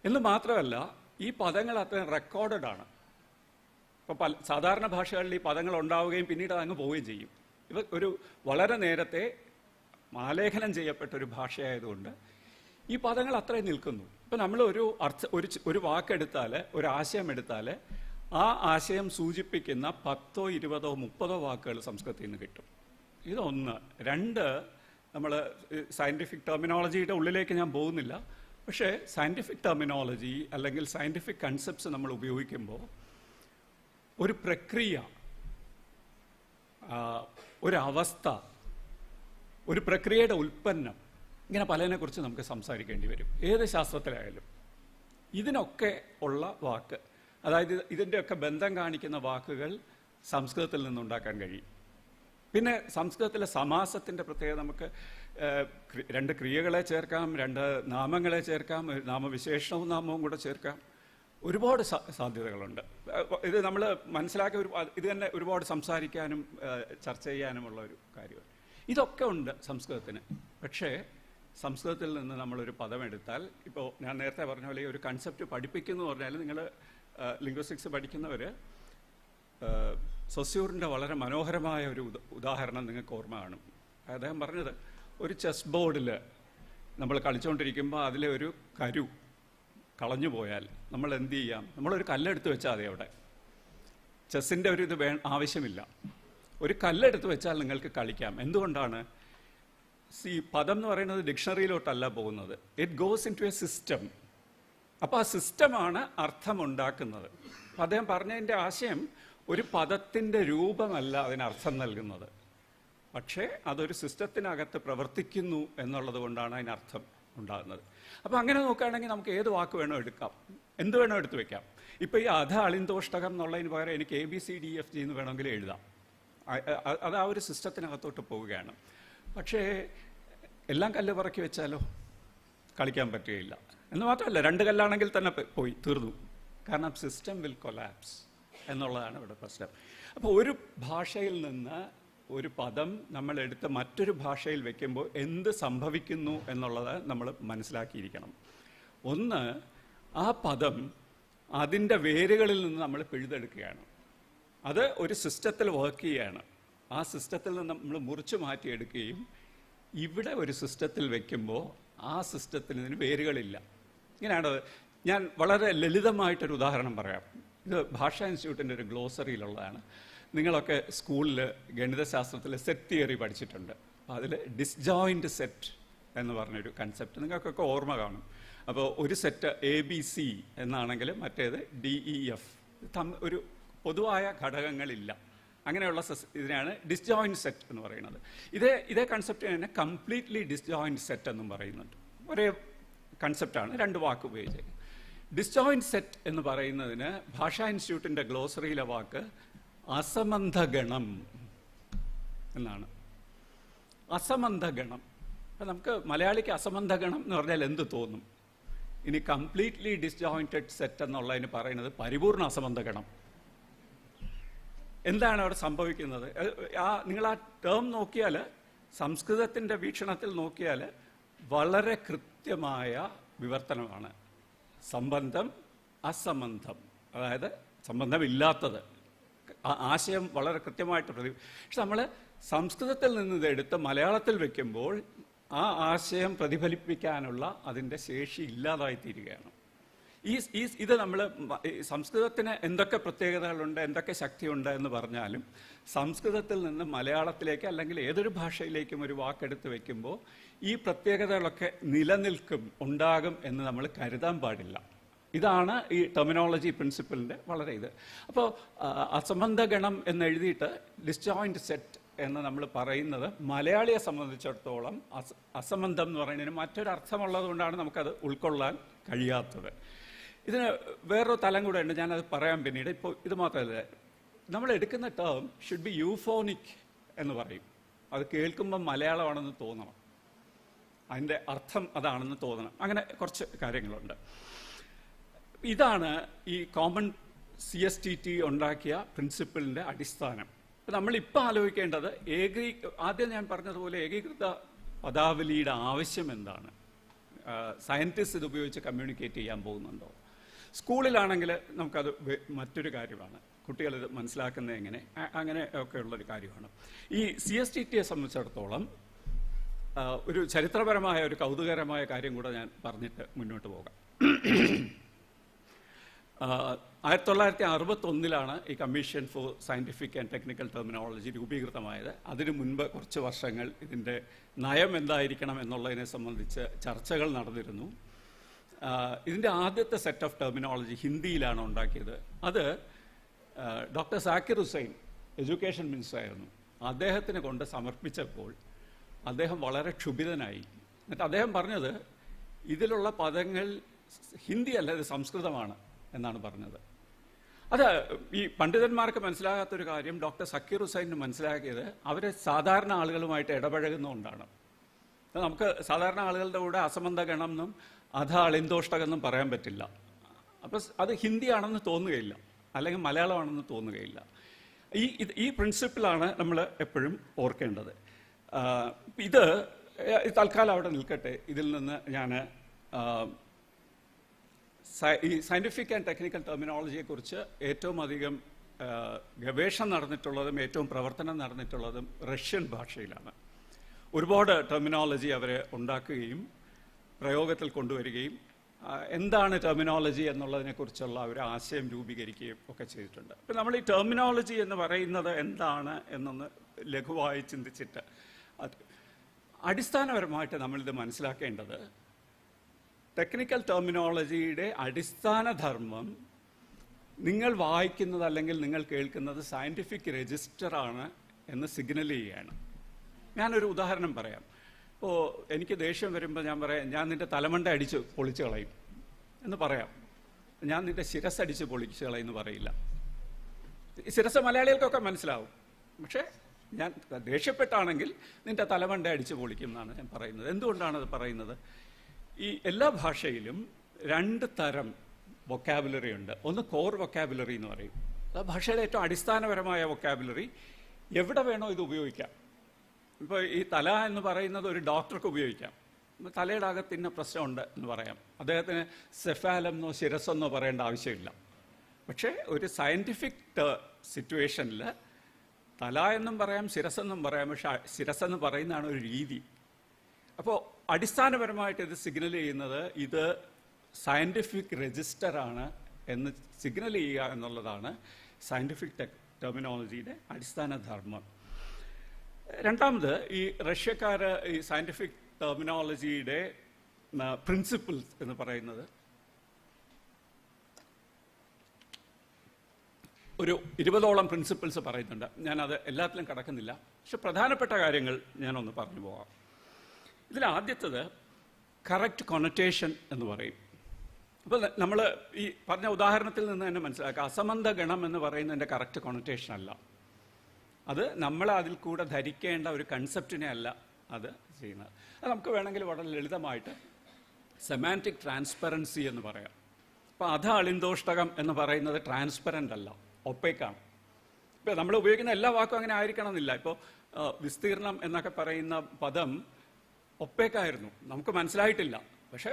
എന്ന് മാത്രമല്ല ഈ പദങ്ങൾ അത്രയും റെക്കോർഡഡ് ആണ്. ഇപ്പോൾ സാധാരണ ഭാഷകളിൽ ഈ പദങ്ങൾ ഉണ്ടാവുകയും പിന്നീട് അതങ്ങ് പോവുകയും ചെയ്യും. ഇവ ഒരു വളരെ നേരത്തെ ആലേഖനം ചെയ്യപ്പെട്ടൊരു ഭാഷയായതുകൊണ്ട് ഈ പദങ്ങൾ അത്രയും നിൽക്കുന്നു. ഇപ്പം നമ്മൾ ഒരു വാക്കെടുത്താൽ, ഒരു ആശയം എടുത്താൽ ആ ആശയം സൂചിപ്പിക്കുന്ന 10, 20, 30 വാക്കുകൾ സംസ്കൃതത്തിൽ നിന്ന് കിട്ടും. ഇതൊന്ന്. രണ്ട്, നമ്മൾ സയൻറ്റിഫിക് ടെർമിനോളജിയുടെ ഉള്ളിലേക്ക് ഞാൻ പോകുന്നില്ല. പക്ഷേ സയൻറ്റിഫിക് ടെർമിനോളജി അല്ലെങ്കിൽ സയൻറ്റിഫിക് കൺസെപ്റ്റ്സ് നമ്മൾ ഉപയോഗിക്കുമ്പോൾ ഒരു പ്രക്രിയ, ഒരവസ്ഥ, ഒരു പ്രക്രിയയുടെ ഉൽപ്പന്നം, ഇങ്ങനെ പലതിനെക്കുറിച്ച് നമുക്ക് സംസാരിക്കേണ്ടി വരും. ഏത് ശാസ്ത്രത്തിലായാലും ഇതിനൊക്കെ ഉള്ള വാക്ക്, അതായത് ഇതിൻ്റെയൊക്കെ ബന്ധം കാണിക്കുന്ന വാക്കുകൾ സംസ്കൃതത്തിൽ നിന്നുണ്ടാക്കാൻ കഴിയും. പിന്നെ സംസ്കൃതത്തിലെ സമാസത്തിൻ്റെ പ്രത്യേകത, നമുക്ക് 2 ക്രിയകളെ ചേർക്കാം, 2 നാമങ്ങളെ ചേർക്കാം, നാമവിശേഷണവും നാമവും കൂടെ ചേർക്കാം. ഒരുപാട് സാധ്യതകളുണ്ട്. ഇത് നമ്മൾ മനസ്സിലാക്കിയ ഇത് തന്നെ ഒരുപാട് സംസാരിക്കാനും ചർച്ച ചെയ്യാനുമുള്ള ഒരു കാര്യമാണ്. ഇതൊക്കെ ഉണ്ട് സംസ്കൃതത്തിന്. പക്ഷേ സംസ്കൃതത്തിൽ നിന്ന് നമ്മളൊരു പദം എടുത്താൽ, ഇപ്പോൾ ഞാൻ നേരത്തെ പറഞ്ഞ പോലെ ഒരു കൺസെപ്റ്റ് പഠിപ്പിക്കുന്നു പറഞ്ഞാൽ, നിങ്ങൾ ലിംഗ്വിസ്റ്റിക്സ് പഠിക്കുന്നവർ സൊസ്യൂറിൻ്റെ വളരെ മനോഹരമായ ഒരു ഉദാഹരണം നിങ്ങൾക്ക് ഓർമ്മ കാണും. അദ്ദേഹം പറഞ്ഞത്, ഒരു ചെസ് ബോർഡിൽ നമ്മൾ കളിച്ചുകൊണ്ടിരിക്കുമ്പോൾ അതിലെ ഒരു കരു കളഞ്ഞു പോയാൽ നമ്മൾ എന്ത് ചെയ്യാം? നമ്മളൊരു കല്ലെടുത്ത് വെച്ചാൽ മതി. അവിടെ ചെസ്സിൻ്റെ ഒരു ഇത് ആവശ്യമില്ല. ഒരു കല്ലെടുത്ത് വെച്ചാൽ നിങ്ങൾക്ക് കളിക്കാം. എന്തുകൊണ്ടാണ്? പദം എന്ന് പറയുന്നത് ഡിക്ഷണറിയിലോട്ടല്ല പോകുന്നത്, it goes into a system. അപ്പോൾ ആ സിസ്റ്റമാണ് അർത്ഥമുണ്ടാക്കുന്നത്. അപ്പം അദ്ദേഹം പറഞ്ഞതിൻ്റെ ആശയം, ഒരു പദത്തിൻ്റെ രൂപമല്ല അതിനർത്ഥം നൽകുന്നത്, പക്ഷേ അതൊരു സിസ്റ്റത്തിനകത്ത് പ്രവർത്തിക്കുന്നു എന്നുള്ളത് കൊണ്ടാണ് അതിനർത്ഥം ഉണ്ടാകുന്നത്. അപ്പോൾ അങ്ങനെ നോക്കുകയാണെങ്കിൽ നമുക്ക് ഏത് വാക്ക് വേണോ എടുക്കാം, എന്ത് വേണോ എടുത്തു വെക്കാം. ഇപ്പോൾ ഈ അധ അളിന്തോഷ്ടകം എന്നുള്ളതിന് പകരം എനിക്ക് ABCDEFG എന്ന് വേണമെങ്കിൽ എഴുതാം. അത് ആ ഒരു സിസ്റ്റത്തിനകത്തോട്ട് പോവുകയാണ്. പക്ഷേ എല്ലാം കല്ല് പറക്കി വെച്ചാലോ കളിക്കാൻ പറ്റുകയില്ല. എന്ന് മാത്രമല്ല, 2 കല്ലാണെങ്കിൽ തന്നെ പോയി തീർന്നു. കാരണം സിസ്റ്റം വിൽ കൊലാപ്സ് എന്നുള്ളതാണ് ഇവിടെ പ്രശ്നം. അപ്പോൾ ഒരു ഭാഷയിൽ നിന്ന് ഒരു പദം നമ്മളെടുത്ത് മറ്റൊരു ഭാഷയിൽ വെക്കുമ്പോൾ എന്ത് സംഭവിക്കുന്നു എന്നുള്ളത് നമ്മൾ മനസ്സിലാക്കിയിരിക്കണം. ഒന്ന്, ആ പദം അതിൻ്റെ വേരുകളിൽ നിന്ന് നമ്മൾ പിഴുതെടുക്കുകയാണ്. അത് ഒരു സിസ്റ്റത്തിൽ വർക്ക് ചെയ്യുകയാണ്. ആ സിസ്റ്റത്തിൽ നിന്ന് നമ്മൾ മുറിച്ച് മാറ്റിയെടുക്കുകയും ഇവിടെ ഒരു സിസ്റ്റത്തിൽ വെക്കുമ്പോൾ ആ സിസ്റ്റത്തിന് ഇതിന് വേരുകളില്ല. ഇങ്ങനെയാണ്. ഞാൻ വളരെ ലളിതമായിട്ടൊരു ഉദാഹരണം പറയാം. ഇത് ഭാഷാ ഇൻസ്റ്റിറ്റ്യൂട്ടിൻ്റെ ഒരു ഗ്ലോസറിയിലുള്ളതാണ്. നിങ്ങളൊക്കെ സ്കൂളിൽ ഗണിതശാസ്ത്രത്തിൽ സെറ്റ് തിയറി പഠിച്ചിട്ടുണ്ട്. അപ്പോൾ അതിൽ ഡിസ്ജോയിൻ്റ് സെറ്റ് എന്ന് പറഞ്ഞൊരു കൺസെപ്റ്റ് നിങ്ങൾക്കൊക്കെ ഓർമ്മ കാണും. അപ്പോൾ ഒരു സെറ്റ് ABC എന്നാണെങ്കിൽ മറ്റേത് DEF. ഒരു പൊതുവായ ഘടകങ്ങളില്ല. അങ്ങനെയുള്ള ഇതിനാണ് ഡിസ്ജോയിൻ്റ് സെറ്റ് എന്ന് പറയുന്നത്. ഇതേ കൺസെപ്റ്റ് തന്നെ കംപ്ലീറ്റ്ലി ഡിസ്ജോയിൻ്റ് സെറ്റ് എന്നും പറയുന്നുണ്ട്. ഒരേ കൺസെപ്റ്റാണ്, 2 വാക്ക് ഉപയോഗിച്ച്. ഡിസ്ജോയിൻ്റ് സെറ്റ് എന്ന് പറയുന്നതിന് ഭാഷാ ഇൻസ്റ്റിറ്റ്യൂട്ടിൻ്റെ ഗ്ലോസറിയിലെ വാക്ക് അസമന്ധഗണം എന്നാണ്. അസമന്ധഗണം. അപ്പം നമുക്ക് മലയാളിക്ക് അസമന്ധഗണം എന്ന് പറഞ്ഞാൽ എന്ത് തോന്നും? ഇനി കംപ്ലീറ്റ്ലി ഡിസ്ജോയിൻറ്റഡ് സെറ്റ് എന്നുള്ളതിന് പറയുന്നത് പരിപൂർണ അസമന്ധഗണം. എന്താണ് അവിടെ സംഭവിക്കുന്നത്? നിങ്ങൾ ആ ടേം നോക്കിയാൽ, സംസ്കൃതത്തിൻ്റെ വീക്ഷണത്തിൽ നോക്കിയാൽ വളരെ കൃത്യമായ വിവർത്തനമാണ്. സംബന്ധം, അസംബന്ധം, അതായത് സംബന്ധമില്ലാത്തത്. ആശയം വളരെ കൃത്യമായിട്ട് പക്ഷെ നമ്മൾ സംസ്കൃതത്തിൽ നിന്ന് ഇതെടുത്ത് മലയാളത്തിൽ വെക്കുമ്പോൾ ആ ആശയം പ്രതിഫലിപ്പിക്കാനുള്ള അതിൻ്റെ ശേഷി ഇല്ലാതായിത്തീരുകയാണ്. ഇത് നമ്മൾ സംസ്കൃതത്തിന് എന്തൊക്കെ പ്രത്യേകതകളുണ്ട്, എന്തൊക്കെ ശക്തിയുണ്ട് എന്ന് പറഞ്ഞാലും സംസ്കൃതത്തിൽ നിന്ന് മലയാളത്തിലേക്ക് അല്ലെങ്കിൽ ഏതൊരു ഭാഷയിലേക്കും ഒരു വാക്കെടുത്ത് വയ്ക്കുമ്പോൾ ഈ പ്രത്യേകതകളൊക്കെ നിലനിൽക്കും, ഉണ്ടാകും എന്ന് നമ്മൾ കരുതാൻ പാടില്ല. ഇതാണ് ഈ ടെർമിനോളജി പ്രിൻസിപ്പിളിൻ്റെ വളരെ ഇത്. അപ്പോൾ അസംബന്ധഗണം എന്നെഴുതിയിട്ട് ഡിസ്ജോയിൻ്റ് സെറ്റ് എന്ന് നമ്മൾ പറയുന്നത് മലയാളിയെ സംബന്ധിച്ചിടത്തോളം അസംബന്ധം എന്ന് പറയുന്നതിന് മറ്റൊരർത്ഥമുള്ളത് കൊണ്ടാണ് നമുക്കത് ഉൾക്കൊള്ളാൻ കഴിയാത്തത്. ഇതിന് വേറൊരു തലം കൂടെ ഉണ്ട്, ഞാനത് പറയാൻ പിന്നീട്. ഇപ്പോൾ ഇത് മാത്രമല്ല, നമ്മൾ എടുക്കുന്ന ടേം ഷുഡ് ബി യൂഫോണിക് എന്ന് പറയും. അത് കേൾക്കുമ്പോൾ മലയാളമാണെന്ന് തോന്നണം, അതിൻ്റെ അർത്ഥം അതാണെന്ന് തോന്നണം. അങ്ങനെ കുറച്ച് കാര്യങ്ങളുണ്ട്. ഇതാണ് ഈ കോമൺ CSTT ഉണ്ടാക്കിയ പ്രിൻസിപ്പിളിൻ്റെ അടിസ്ഥാനം. നമ്മളിപ്പോൾ ആലോചിക്കേണ്ടത് ആദ്യം ഞാൻ പറഞ്ഞതുപോലെ ഏകീകൃത പദാവലിയുടെ ആവശ്യം എന്താണ്? സയൻറ്റിസ്റ്റ് ഇത് ഉപയോഗിച്ച് കമ്മ്യൂണിക്കേറ്റ് ചെയ്യാൻ പോകുന്നുണ്ടോ? സ്കൂളിലാണെങ്കിൽ നമുക്കത് മറ്റൊരു കാര്യമാണ്, കുട്ടികളിത് മനസ്സിലാക്കുന്നത് എങ്ങനെ, അങ്ങനെ ഒക്കെ ഉള്ളൊരു കാര്യമാണ്. ഈ CSTTയെ സംബന്ധിച്ചിടത്തോളം ഒരു ചരിത്രപരമായ ഒരു കൗതുകകരമായ കാര്യം കൂടെ ഞാൻ പറഞ്ഞിട്ട് മുന്നോട്ട് പോകാം. 1961 ഈ commission for scientific and technical terminology രൂപീകൃതമായത്. അതിനു മുൻപ് കുറച്ച് വർഷങ്ങൾ ഇതിൻ്റെ നയം എന്തായിരിക്കണം എന്നുള്ളതിനെ സംബന്ധിച്ച് ചർച്ചകൾ നടന്നിരുന്നു. ഇതിൻ്റെ ആദ്യത്തെ സെറ്റ് ഓഫ് ടെർമിനോളജി ഹിന്ദിയിലാണ് ഉണ്ടാക്കിയത്. അത് doctor Zakir Hussain education minister ആയിരുന്നു. അദ്ദേഹത്തിന് കൊണ്ട് സമർപ്പിച്ചപ്പോൾ അദ്ദേഹം വളരെ ക്ഷുഭിതനായി. എന്നിട്ട് അദ്ദേഹം പറഞ്ഞത്, ഇതിലുള്ള പദങ്ങൾ ഹിന്ദി അല്ല, ഇത് സംസ്കൃതമാണ് എന്നാണ് പറഞ്ഞത്. അത് ഈ പണ്ഡിതന്മാർക്ക് മനസ്സിലാകാത്തൊരു കാര്യം ഡോക്ടർ സക്കീർ ഹുസൈന് മനസ്സിലാക്കിയത് അവർ സാധാരണ ആളുകളുമായിട്ട് ഇടപഴകുന്നതുകൊണ്ടാണ്. നമുക്ക് സാധാരണ ആളുകളുടെ കൂടെ അസംബന്ധഗണം എന്നും അധ അളിന്തോഷ്ടകം എന്നും പറയാൻ പറ്റില്ല. അപ്പോൾ അത് ഹിന്ദിയാണെന്ന് തോന്നുകയില്ല, അല്ലെങ്കിൽ മലയാളമാണെന്ന് തോന്നുകയില്ല. ഈ പ്രിൻസിപ്പിളാണ് നമ്മൾ എപ്പോഴും ഓർക്കേണ്ടത്. ഇത് തൽക്കാലം അവിടെ നിൽക്കട്ടെ. ഇതിൽ നിന്ന് ഞാൻ ഈ സയൻറ്റിഫിക് ആൻഡ് ടെക്നിക്കൽ ടെർമിനോളജിയെക്കുറിച്ച് ഏറ്റവും അധികം ഗവേഷണം നടന്നിട്ടുള്ളതും ഏറ്റവും പ്രവർത്തനം നടന്നിട്ടുള്ളതും റഷ്യൻ ഭാഷയിലാണ്. ഒരുപാട് ടെർമിനോളജി അവർ ഉണ്ടാക്കുകയും പ്രയോഗത്തിൽ കൊണ്ടുവരികയും എന്താണ് ടെർമിനോളജി എന്നുള്ളതിനെക്കുറിച്ചുള്ള ഒരു ആശയം രൂപീകരിക്കുകയും ഒക്കെ ചെയ്തിട്ടുണ്ട്. അപ്പം നമ്മൾ ഈ ടെർമിനോളജി എന്ന് പറയുന്നത് എന്താണ് എന്നൊന്ന് ലഘുവായി ചിന്തിച്ചിട്ട് അടിസ്ഥാനപരമായിട്ട് നമ്മളിത് മനസ്സിലാക്കേണ്ടത് ടെക്നിക്കൽ ടെർമിനോളജിയുടെ അടിസ്ഥാന ധർമ്മം നിങ്ങൾ വായിക്കുന്നത് അല്ലെങ്കിൽ നിങ്ങൾ കേൾക്കുന്നത് സയൻറ്റിഫിക് രജിസ്റ്ററാണ് എന്ന് സിഗ്നൽ ചെയ്യുകയാണ്. ഞാനൊരു ഉദാഹരണം പറയാം. ഇപ്പോൾ എനിക്ക് ദേഷ്യം വരുമ്പോൾ ഞാൻ പറയാം, ഞാൻ നിൻ്റെ തലമണ്ട അടിച്ച് പൊളിച്ച് കളയും എന്ന് പറയാം. ഞാൻ നിൻ്റെ ശിരസ്സടിച്ച് പൊളിച്ച് കളയുമെന്ന് പറയില്ല. ശിരസ് മലയാളികൾക്കൊക്കെ മനസ്സിലാവും. പക്ഷേ ഞാൻ ദേഷ്യപ്പെട്ടാണെങ്കിൽ നിൻ്റെ തലമണ്ട അടിച്ച് പൊളിക്കും എന്നാണ് ഞാൻ പറയുന്നത്. എന്തുകൊണ്ടാണത് പറയുന്നത്? ഈ എല്ലാ ഭാഷയിലും രണ്ട് തരം വൊക്കാബുലറി ഉണ്ട്. ഒന്ന് കോർ വൊക്കാബുലറി എന്ന് പറയും. ആ ഭാഷയുടെ ഏറ്റവും അടിസ്ഥാനപരമായ വൊക്കാബുലറി എവിടെ വേണോ ഇത് ഉപയോഗിക്കാം. ഇപ്പോൾ ഈ തല എന്ന് പറയുന്നത് ഒരു ഡോക്ടർക്ക് ഉപയോഗിക്കാം. തലയുടെ അകത്ത് ഇന്ന പ്രശ്നമുണ്ട് എന്ന് പറയാം. അദ്ദേഹത്തിന് സെഫാലം എന്നോ ശിരസ്സെന്നോ പറയേണ്ട ആവശ്യമില്ല. പക്ഷേ ഒരു സയൻറ്റിഫിക് സിറ്റുവേഷനിൽ തല എന്നും പറയാം, ശിരസ്സെന്നും പറയാം. പക്ഷേ ശിരസ്സെന്ന് പറയുന്നതാണ് ഒരു രീതി. അപ്പോൾ അടിസ്ഥാനപരമായിട്ട് ഇത് സിഗ്നൽ ചെയ്യുന്നത് ഇത് സയൻറ്റിഫിക് രജിസ്റ്ററാണ് എന്ന് സിഗ്നൽ ചെയ്യുക എന്നുള്ളതാണ് സയൻറ്റിഫിക് ടെർമിനോളജിയുടെ അടിസ്ഥാന ധർമ്മം. രണ്ടാമത്, ഈ റഷ്യക്കാർ ഈ സയൻറ്റിഫിക് ടെർമിനോളജിയുടെ പ്രിൻസിപ്പിൾസ് എന്ന് പറയുന്നത് ഒരു 20ഓളം പ്രിൻസിപ്പിൾസ് പറയുന്നുണ്ട്. ഞാനത് എല്ലാത്തിലും കടക്കുന്നില്ല. പക്ഷെ പ്രധാനപ്പെട്ട കാര്യങ്ങൾ ഞാനൊന്ന് പറഞ്ഞു പോകാം. ഇതിൽ ആദ്യത്തത് കറക്റ്റ് കൊണറ്റേഷൻ എന്ന് പറയും. അപ്പോൾ നമ്മൾ ഈ പറഞ്ഞ ഉദാഹരണത്തിൽ നിന്ന് തന്നെ മനസ്സിലാക്കുക, അസമന്ത ഗണം എന്ന് പറയുന്നതിൻ്റെ കറക്റ്റ് കൊണറ്റേഷൻ അല്ല. അത് നമ്മൾ അതിൽ കൂടെ ധരിക്കേണ്ട ഒരു കൺസെപ്റ്റിനെ അല്ല അത് ചെയ്യുന്നത്. അത് നമുക്ക് വേണമെങ്കിൽ വളരെ ലളിതമായിട്ട് സെമാൻറ്റിക് ട്രാൻസ്പെറൻസി എന്ന് പറയാം. അപ്പോൾ അളിന്തോഷ്ടകം എന്ന് പറയുന്നത് ട്രാൻസ്പെറൻ്റ് അല്ല, ഒപ്പേക്കാണ്. ഇപ്പോൾ നമ്മൾ ഉപയോഗിക്കുന്ന എല്ലാ വാക്കും അങ്ങനെ ആയിരിക്കണം എന്നില്ല. ഇപ്പോൾ വിസ്തീർണം എന്നൊക്കെ പറയുന്ന പദം ഒപ്പേക്കായിരുന്നു, നമുക്ക് മനസ്സിലായിട്ടില്ല. പക്ഷേ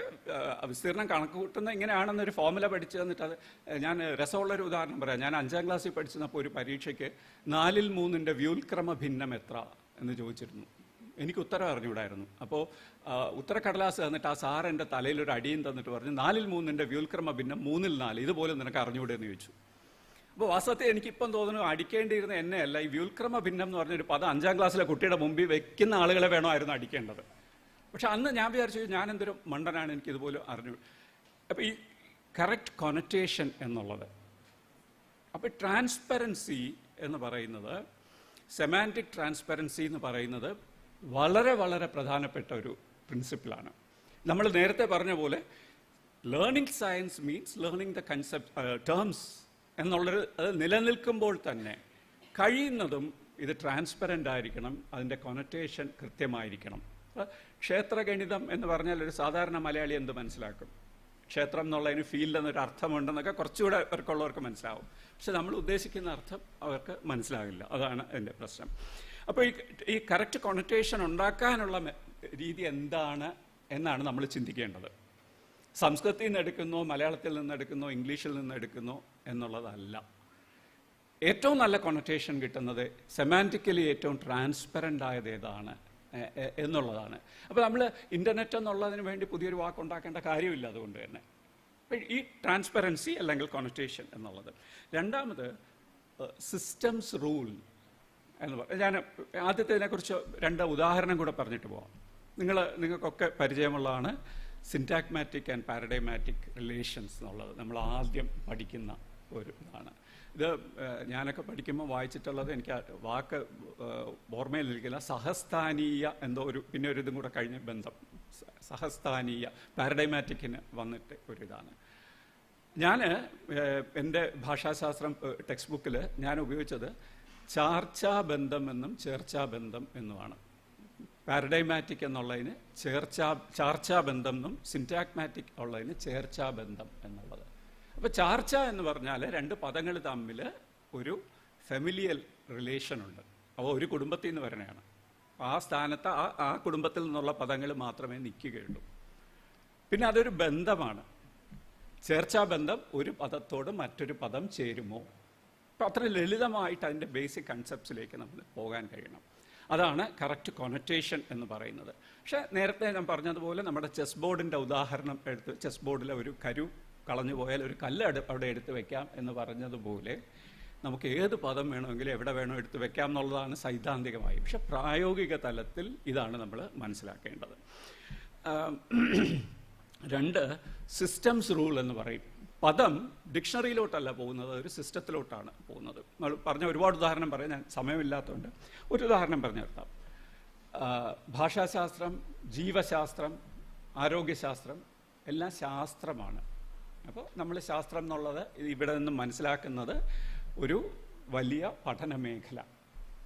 വിസ്തീർണം കണക്ക് കൂട്ടുന്ന ഇങ്ങനെയാണെന്നൊരു ഫോർമുല പഠിച്ചു തന്നിട്ട് അത് ഞാൻ രസമുള്ളൊരു ഉദാഹരണം പറയാം. ഞാൻ 5ാം ക്ലാസ്സിൽ പഠിച്ചിരുന്നപ്പോൾ ഒരു പരീക്ഷയ്ക്ക് 4/3 വ്യൂൽക്രമ ഭിന്നം എത്ര എന്ന് ചോദിച്ചിരുന്നു. എനിക്ക് ഉത്തരം അറിഞ്ഞുകൂടായിരുന്നു. അപ്പോൾ ഉത്തരക്കടലാസ് തന്നിട്ട് ആ സാർ എൻ്റെ തലയിലൊരു അടിയും തന്നിട്ട് പറഞ്ഞു, 4/3 വ്യൂൽക്രമ ഭിന്നം 3/4, ഇതുപോലെ നിനക്ക് അറിഞ്ഞുകൂടെ എന്ന് ചോദിച്ചു. അപ്പോൾ വാസ്തവത്തിൽ എനിക്കിപ്പം തോന്നുന്നു അടിക്കേണ്ടിയിരുന്ന എന്നെയല്ല, ഈ വ്യൂൽക്രമ ഭിന്നം എന്ന് പറഞ്ഞൊരു പദം 5ാം ക്ലാസ്സിലെ കുട്ടിയുടെ മുമ്പിൽ വെക്കുന്ന ആളുകളെ വേണമായിരുന്നു അടിക്കേണ്ടത്. പക്ഷെ അന്ന് ഞാൻ വിചാരിച്ചു ഞാനെന്തൊരു മണ്ടനാണ്, എനിക്കിതുപോലും അറിഞ്ഞു. അപ്പോൾ ഈ കറക്റ്റ് കൊനറ്റേഷൻ എന്നുള്ളത്, അപ്പോൾ ട്രാൻസ്പെറൻസി എന്ന് പറയുന്നത്, സെമാൻറ്റിക് ട്രാൻസ്പെറൻസി എന്ന് പറയുന്നത് വളരെ വളരെ പ്രധാനപ്പെട്ട ഒരു പ്രിൻസിപ്പിളാണ്. നമ്മൾ നേരത്തെ പറഞ്ഞ പോലെ learning science means learning the concept terms എന്നുള്ളൊരു അത് നിലനിൽക്കുമ്പോൾ തന്നെ കഴിയുന്നതും ഇത് ട്രാൻസ്പെറൻ്റ് ആയിരിക്കണം, അതിൻ്റെ കൊനറ്റേഷൻ കൃത്യമായിരിക്കണം. ക്ഷേത്രഗണിതം എന്ന് പറഞ്ഞാൽ ഒരു സാധാരണ മലയാളി എന്ത് മനസ്സിലാക്കും? ക്ഷേത്രം എന്നുള്ളതിന് ഫീൽഡ് എന്നൊരു അർത്ഥമുണ്ടെന്നൊക്കെ കുറച്ചുകൂടെ ഇവർക്കുള്ളവർക്ക് മനസ്സിലാവും. പക്ഷെ നമ്മൾ ഉദ്ദേശിക്കുന്ന അർത്ഥം അവർക്ക് മനസ്സിലാകില്ല. അതാണ് എൻ്റെ പ്രശ്നം. അപ്പോൾ ഈ കറക്റ്റ് കൊണറ്റേഷൻ ഉണ്ടാക്കാനുള്ള രീതി എന്താണ് എന്നാണ് നമ്മൾ ചിന്തിക്കേണ്ടത്. സംസ്കൃതത്തിൽ നിന്ന് എടുക്കുന്നോ, മലയാളത്തിൽ നിന്ന് എടുക്കുന്നോ, ഇംഗ്ലീഷിൽ നിന്ന് എടുക്കുന്നോ എന്നുള്ളതല്ല. ഏറ്റവും നല്ല കൊണറ്റേഷൻ കിട്ടുന്നത് സെമാൻറ്റിക്കലി ഏറ്റവും ട്രാൻസ്പെറൻ്റ് ആയത് ഏതാണ് എന്നുള്ളതാണ്. അപ്പോൾ നമ്മൾ ഇൻ്റർനെറ്റ് എന്നുള്ളതിന് വേണ്ടി പുതിയൊരു വാക്കുണ്ടാക്കേണ്ട കാര്യമില്ല. അതുകൊണ്ട് തന്നെ ഈ ട്രാൻസ്പെറൻസി അല്ലെങ്കിൽ കൊണറ്റേഷൻ എന്നുള്ളത്. രണ്ടാമത് സിസ്റ്റംസ് റൂൾ എന്ന് പറയും. ഞാൻ ആദ്യത്തേതിനെക്കുറിച്ച് 2 ഉദാഹരണം കൂടെ പറഞ്ഞിട്ട് പോകാം. നിങ്ങൾക്കൊക്കെ പരിചയമുള്ളതാണ് സിൻറ്റാഗ്മാറ്റിക് ആൻഡ് പാരഡൈമാറ്റിക് റിലേഷൻസ് എന്നുള്ളത്. നമ്മൾ ആദ്യം പഠിക്കുന്ന ഒരു ഇതാണ്. ഇത് ഞാനൊക്കെ പഠിക്കുമ്പോൾ വായിച്ചിട്ടുള്ളത്, എനിക്ക് വാക്ക് ഓർമ്മയിലിരിക്കില്ല. സഹസ്ഥാനീയ എന്തോ പിന്നെ ഒരു ഇതും കൂടെ കഴിഞ്ഞ ബന്ധം, സഹസ്ഥാനീയ പാരഡൈമാറ്റിക്കിന് വന്നിട്ട് ഒരിതാണ്. ഞാൻ എൻ്റെ ഭാഷാശാസ്ത്രം ടെക്സ്റ്റ് ബുക്കിൽ ഞാൻ ഉപയോഗിച്ചത് ചാർച്ചാബന്ധം എന്നും ചേർച്ചാബന്ധം എന്നുമാണ്. പാരഡൈമാറ്റിക് എന്നുള്ളതിന് ചാർച്ചാബന്ധം എന്നും സിൻറ്റാഗ്മാറ്റിക് ഉള്ളതിന് ചേർച്ചാബന്ധം എന്നുള്ളത്. അപ്പോൾ ചാർച്ച എന്ന് പറഞ്ഞാൽ 2 പദങ്ങൾ തമ്മിൽ ഒരു ഫെമിലിയൽ റിലേഷൻ ഉണ്ട്. അപ്പോൾ ഒരു കുടുംബത്തിൽ നിന്ന് വരണയാണ്. ആ സ്ഥാനത്ത് ആ കുടുംബത്തിൽ നിന്നുള്ള പദങ്ങൾ മാത്രമേ നിൽക്കുകയുള്ളൂ. പിന്നെ അതൊരു ബന്ധമാണ്. ചേർച്ചാബന്ധം, ഒരു പദത്തോട് മറ്റൊരു പദം ചേരുമോ. അപ്പം അത്ര ലളിതമായിട്ട് അതിൻ്റെ ബേസിക് കൺസെപ്റ്റ്സിലേക്ക് നമ്മൾ പോകാൻ കഴിയണം. അതാണ് കറക്റ്റ് കൊനറ്റേഷൻ എന്ന് പറയുന്നത്. പക്ഷേ നേരത്തെ ഞാൻ പറഞ്ഞതുപോലെ നമ്മുടെ ചെസ് ബോർഡിൻ്റെ ഉദാഹരണം എടുത്ത്, ചെസ് ബോർഡിലെ ഒരു കരു കളഞ്ഞു പോയാൽ ഒരു കല്ല് അവിടെ എടുത്ത് വെക്കാം എന്ന് പറഞ്ഞതുപോലെ നമുക്ക് ഏത് പദം വേണമെങ്കിലും എവിടെ വേണോ എടുത്ത് വെക്കാം എന്നുള്ളതാണ് സൈദ്ധാന്തികമായി. പക്ഷെ പ്രായോഗിക തലത്തിൽ ഇതാണ് നമ്മൾ മനസ്സിലാക്കേണ്ടത്. 2 സിസ്റ്റംസ് റൂൾ എന്ന് പറയും. പദം ഡിക്ഷണറിയിലോട്ടല്ല പോകുന്നത്, ഒരു സിസ്റ്റത്തിലോട്ടാണ് പോകുന്നത്. നമ്മൾ പറഞ്ഞ ഒരുപാട് ഉദാഹരണം പറയാം, ഞാൻ സമയമില്ലാത്തതുകൊണ്ട് ഒരു ഉദാഹരണം പറഞ്ഞു നിർത്താം. ഭാഷാശാസ്ത്രം, ജീവശാസ്ത്രം, ആരോഗ്യശാസ്ത്രം എല്ലാം ശാസ്ത്രമാണ്. അപ്പോൾ നമ്മൾ ശാസ്ത്രം എന്നുള്ളത് ഇവിടെ നിന്നും മനസ്സിലാക്കുന്നത് ഒരു വലിയ പഠനമേഖല,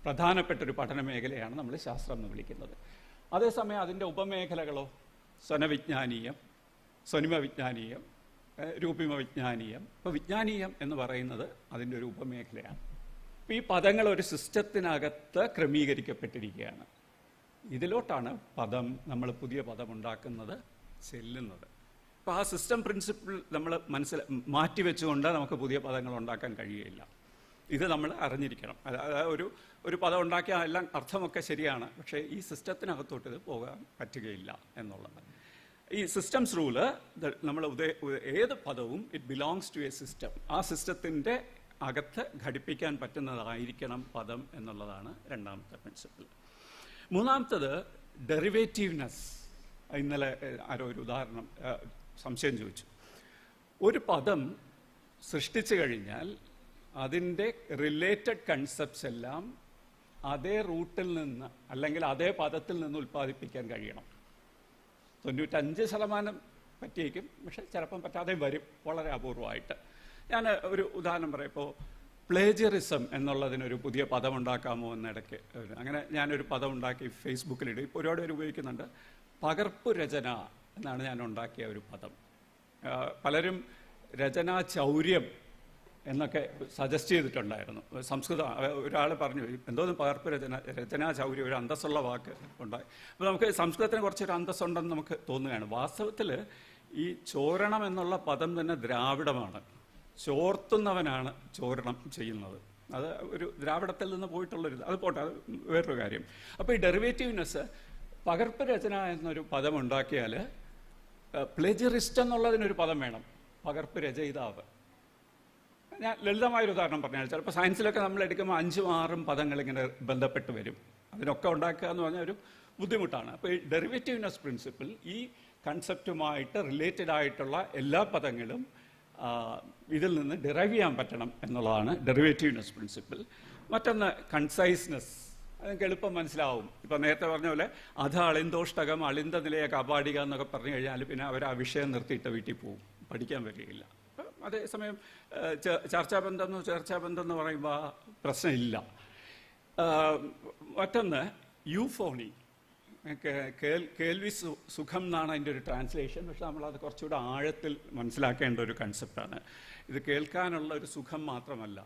പ്രധാനപ്പെട്ടൊരു പഠനമേഖലയാണ് നമ്മൾ ശാസ്ത്രം എന്ന് വിളിക്കുന്നത്. അതേസമയം അതിൻ്റെ ഉപമേഖലകളോ സ്വനവിജ്ഞാനീയം, സ്വനിമ വിജ്ഞാനീയം, രൂപിമ വിജ്ഞാനീയം. ഇപ്പോൾ വിജ്ഞാനീയം എന്ന് പറയുന്നത് അതിൻ്റെ ഒരു ഉപമേഖലയാണ്. അപ്പോൾ ഈ പദങ്ങൾ ഒരു സിസ്റ്റത്തിനകത്ത് ക്രമീകരിക്കപ്പെട്ടിരിക്കുകയാണ്. ഇതിലോട്ടാണ് പദം, നമ്മൾ പുതിയ പദം ഉണ്ടാക്കുന്നത്, ചെല്ലുന്നത്. അപ്പോൾ ആ സിസ്റ്റം പ്രിൻസിപ്പിൾ നമ്മൾ മാറ്റിവെച്ചുകൊണ്ട് നമുക്ക് പുതിയ പദങ്ങൾ ഉണ്ടാക്കാൻ കഴിയുകയില്ല. ഇത് നമ്മൾ അറിഞ്ഞിരിക്കണം. അതായത് ഒരു പദം ഉണ്ടാക്കിയാൽ എല്ലാം അർത്ഥമൊക്കെ ശരിയാണ്, പക്ഷേ ഈ സിസ്റ്റത്തിനകത്തോട്ട് ഇത് പോകാൻ പറ്റുകയില്ല എന്നുള്ളത്. ഈ സിസ്റ്റംസ് റൂള്, നമ്മൾ ഏത് പദവും it belongs to a system, ആ സിസ്റ്റത്തിൻ്റെ അകത്ത് ഘടിപ്പിക്കാൻ പറ്റുന്നതായിരിക്കണം പദം എന്നുള്ളതാണ് രണ്ടാമത്തെ പ്രിൻസിപ്പിൾ. മൂന്നാമത്തത് ഡെറിവേറ്റീവ്നെസ്. ഇന്നലെ ആരോ ഒരു ഉദാഹരണം സംശയം ചോദിച്ചു. ഒരു പദം സൃഷ്ടിച്ചു കഴിഞ്ഞാൽ അതിൻ്റെ റിലേറ്റഡ് കൺസെപ്റ്റ്സ് എല്ലാം അതേ റൂട്ടിൽ നിന്ന് അല്ലെങ്കിൽ അതേ പദത്തിൽ നിന്ന് ഉൽപ്പാദിപ്പിക്കാൻ കഴിയണം. 95% പറ്റിയേക്കും, പക്ഷെ ചിലപ്പം പറ്റാതെ വരും, വളരെ അപൂർവമായിട്ട്. ഞാൻ ഒരു ഉദാഹരണം പറയാം. ഇപ്പോൾ പ്ലേജറിസം എന്നുള്ളതിനൊരു പുതിയ പദം ഉണ്ടാക്കാമോ എന്നിടയ്ക്ക് അങ്ങനെ ഞാനൊരു പദം ഉണ്ടാക്കി ഫേസ്ബുക്കിലിടും. ഇപ്പോൾ ഒരുപാട് പേര് ഉപയോഗിക്കുന്നുണ്ട്. പകർപ്പ് രചന എന്നാണ് ഞാൻ ഉണ്ടാക്കിയ ഒരു പദം. പലരും രചനാ ചൗര്യം എന്നൊക്കെ സജസ്റ്റ് ചെയ്തിട്ടുണ്ടായിരുന്നു. സംസ്കൃതം ഒരാൾ പറഞ്ഞു, എന്തോന്നും പകർപ്പ് രചനാ ചൗര്യം, ഒരു അന്തസ്സുള്ള വാക്ക് ഉണ്ടായി. അപ്പോൾ നമുക്ക് സംസ്കൃതത്തിന് കുറച്ചൊരു അന്തസ്സുണ്ടെന്ന് നമുക്ക് തോന്നുകയാണ്. വാസ്തവത്തിൽ ഈ ചോരണം എന്നുള്ള പദം തന്നെ ദ്രാവിഡമാണ്. ചോർത്തുന്നവനാണ് ചോരണം ചെയ്യുന്നത്. അത് ഒരു ദ്രാവിഡത്തിൽ നിന്ന് പോയിട്ടുള്ളൊരു, അത് പോട്ടെ, അത് വേറൊരു കാര്യം. അപ്പോൾ ഈ ഡെറിവേറ്റീവ്നെസ്, പകർപ്പ് രചന എന്നൊരു പദം ഉണ്ടാക്കിയാൽ പ്ലേജറിസ്റ്റ് എന്നുള്ളതിനൊരു പദം വേണം, പകർപ്പ് രചയിതാവ്. ഞാൻ ലളിതമായൊരു ഉദാഹരണം പറഞ്ഞാൽ, ചിലപ്പോൾ സയൻസിലൊക്കെ നമ്മൾ എടുക്കുമ്പോൾ 5-6 പദങ്ങൾ ഇങ്ങനെ ബന്ധപ്പെട്ട് വരും. അതിനൊക്കെ ഉണ്ടാക്കുക എന്ന് പറഞ്ഞാൽ ഒരു ബുദ്ധിമുട്ടാണ്. അപ്പോൾ ഈ ഡെറിവേറ്റീവ്നെസ് പ്രിൻസിപ്പിൾ, ഈ കൺസെപ്റ്റുമായിട്ട് റിലേറ്റഡ് ആയിട്ടുള്ള എല്ലാ പദങ്ങളും ഇതിൽ നിന്ന് ഡിറൈവ് ചെയ്യാൻ പറ്റണം എന്നുള്ളതാണ് ഡെറിവേറ്റീവ്നെസ് പ്രിൻസിപ്പിൾ. മറ്റൊന്ന് കൺസൈസ്നെസ്. അതെനിക്ക് എളുപ്പം മനസ്സിലാവും. ഇപ്പം നേരത്തെ പറഞ്ഞ പോലെ അധ അളിന്തോഷ്ടകം അളിന്ത നിലയെ കാപാടിക എന്നൊക്കെ പറഞ്ഞു കഴിഞ്ഞാൽ പിന്നെ അവർ ആ വിഷയം നിർത്തിയിട്ട് വീട്ടിൽ പോവും, പഠിക്കാൻ വരികയില്ല. അതേസമയം ചർച്ചാബന്ധം എന്ന് പറയുമ്പോൾ പ്രശ്നമില്ല. മറ്റൊന്ന് യൂഫോണി, കേൾവി സുഖം എന്നാണ് അതിൻ്റെ ഒരു ട്രാൻസ്ലേഷൻ. പക്ഷെ നമ്മളത് കുറച്ചുകൂടെ ആഴത്തിൽ മനസ്സിലാക്കേണ്ട ഒരു കൺസെപ്റ്റാണ്. ഇത് കേൾക്കാനുള്ള ഒരു സുഖം മാത്രമല്ല,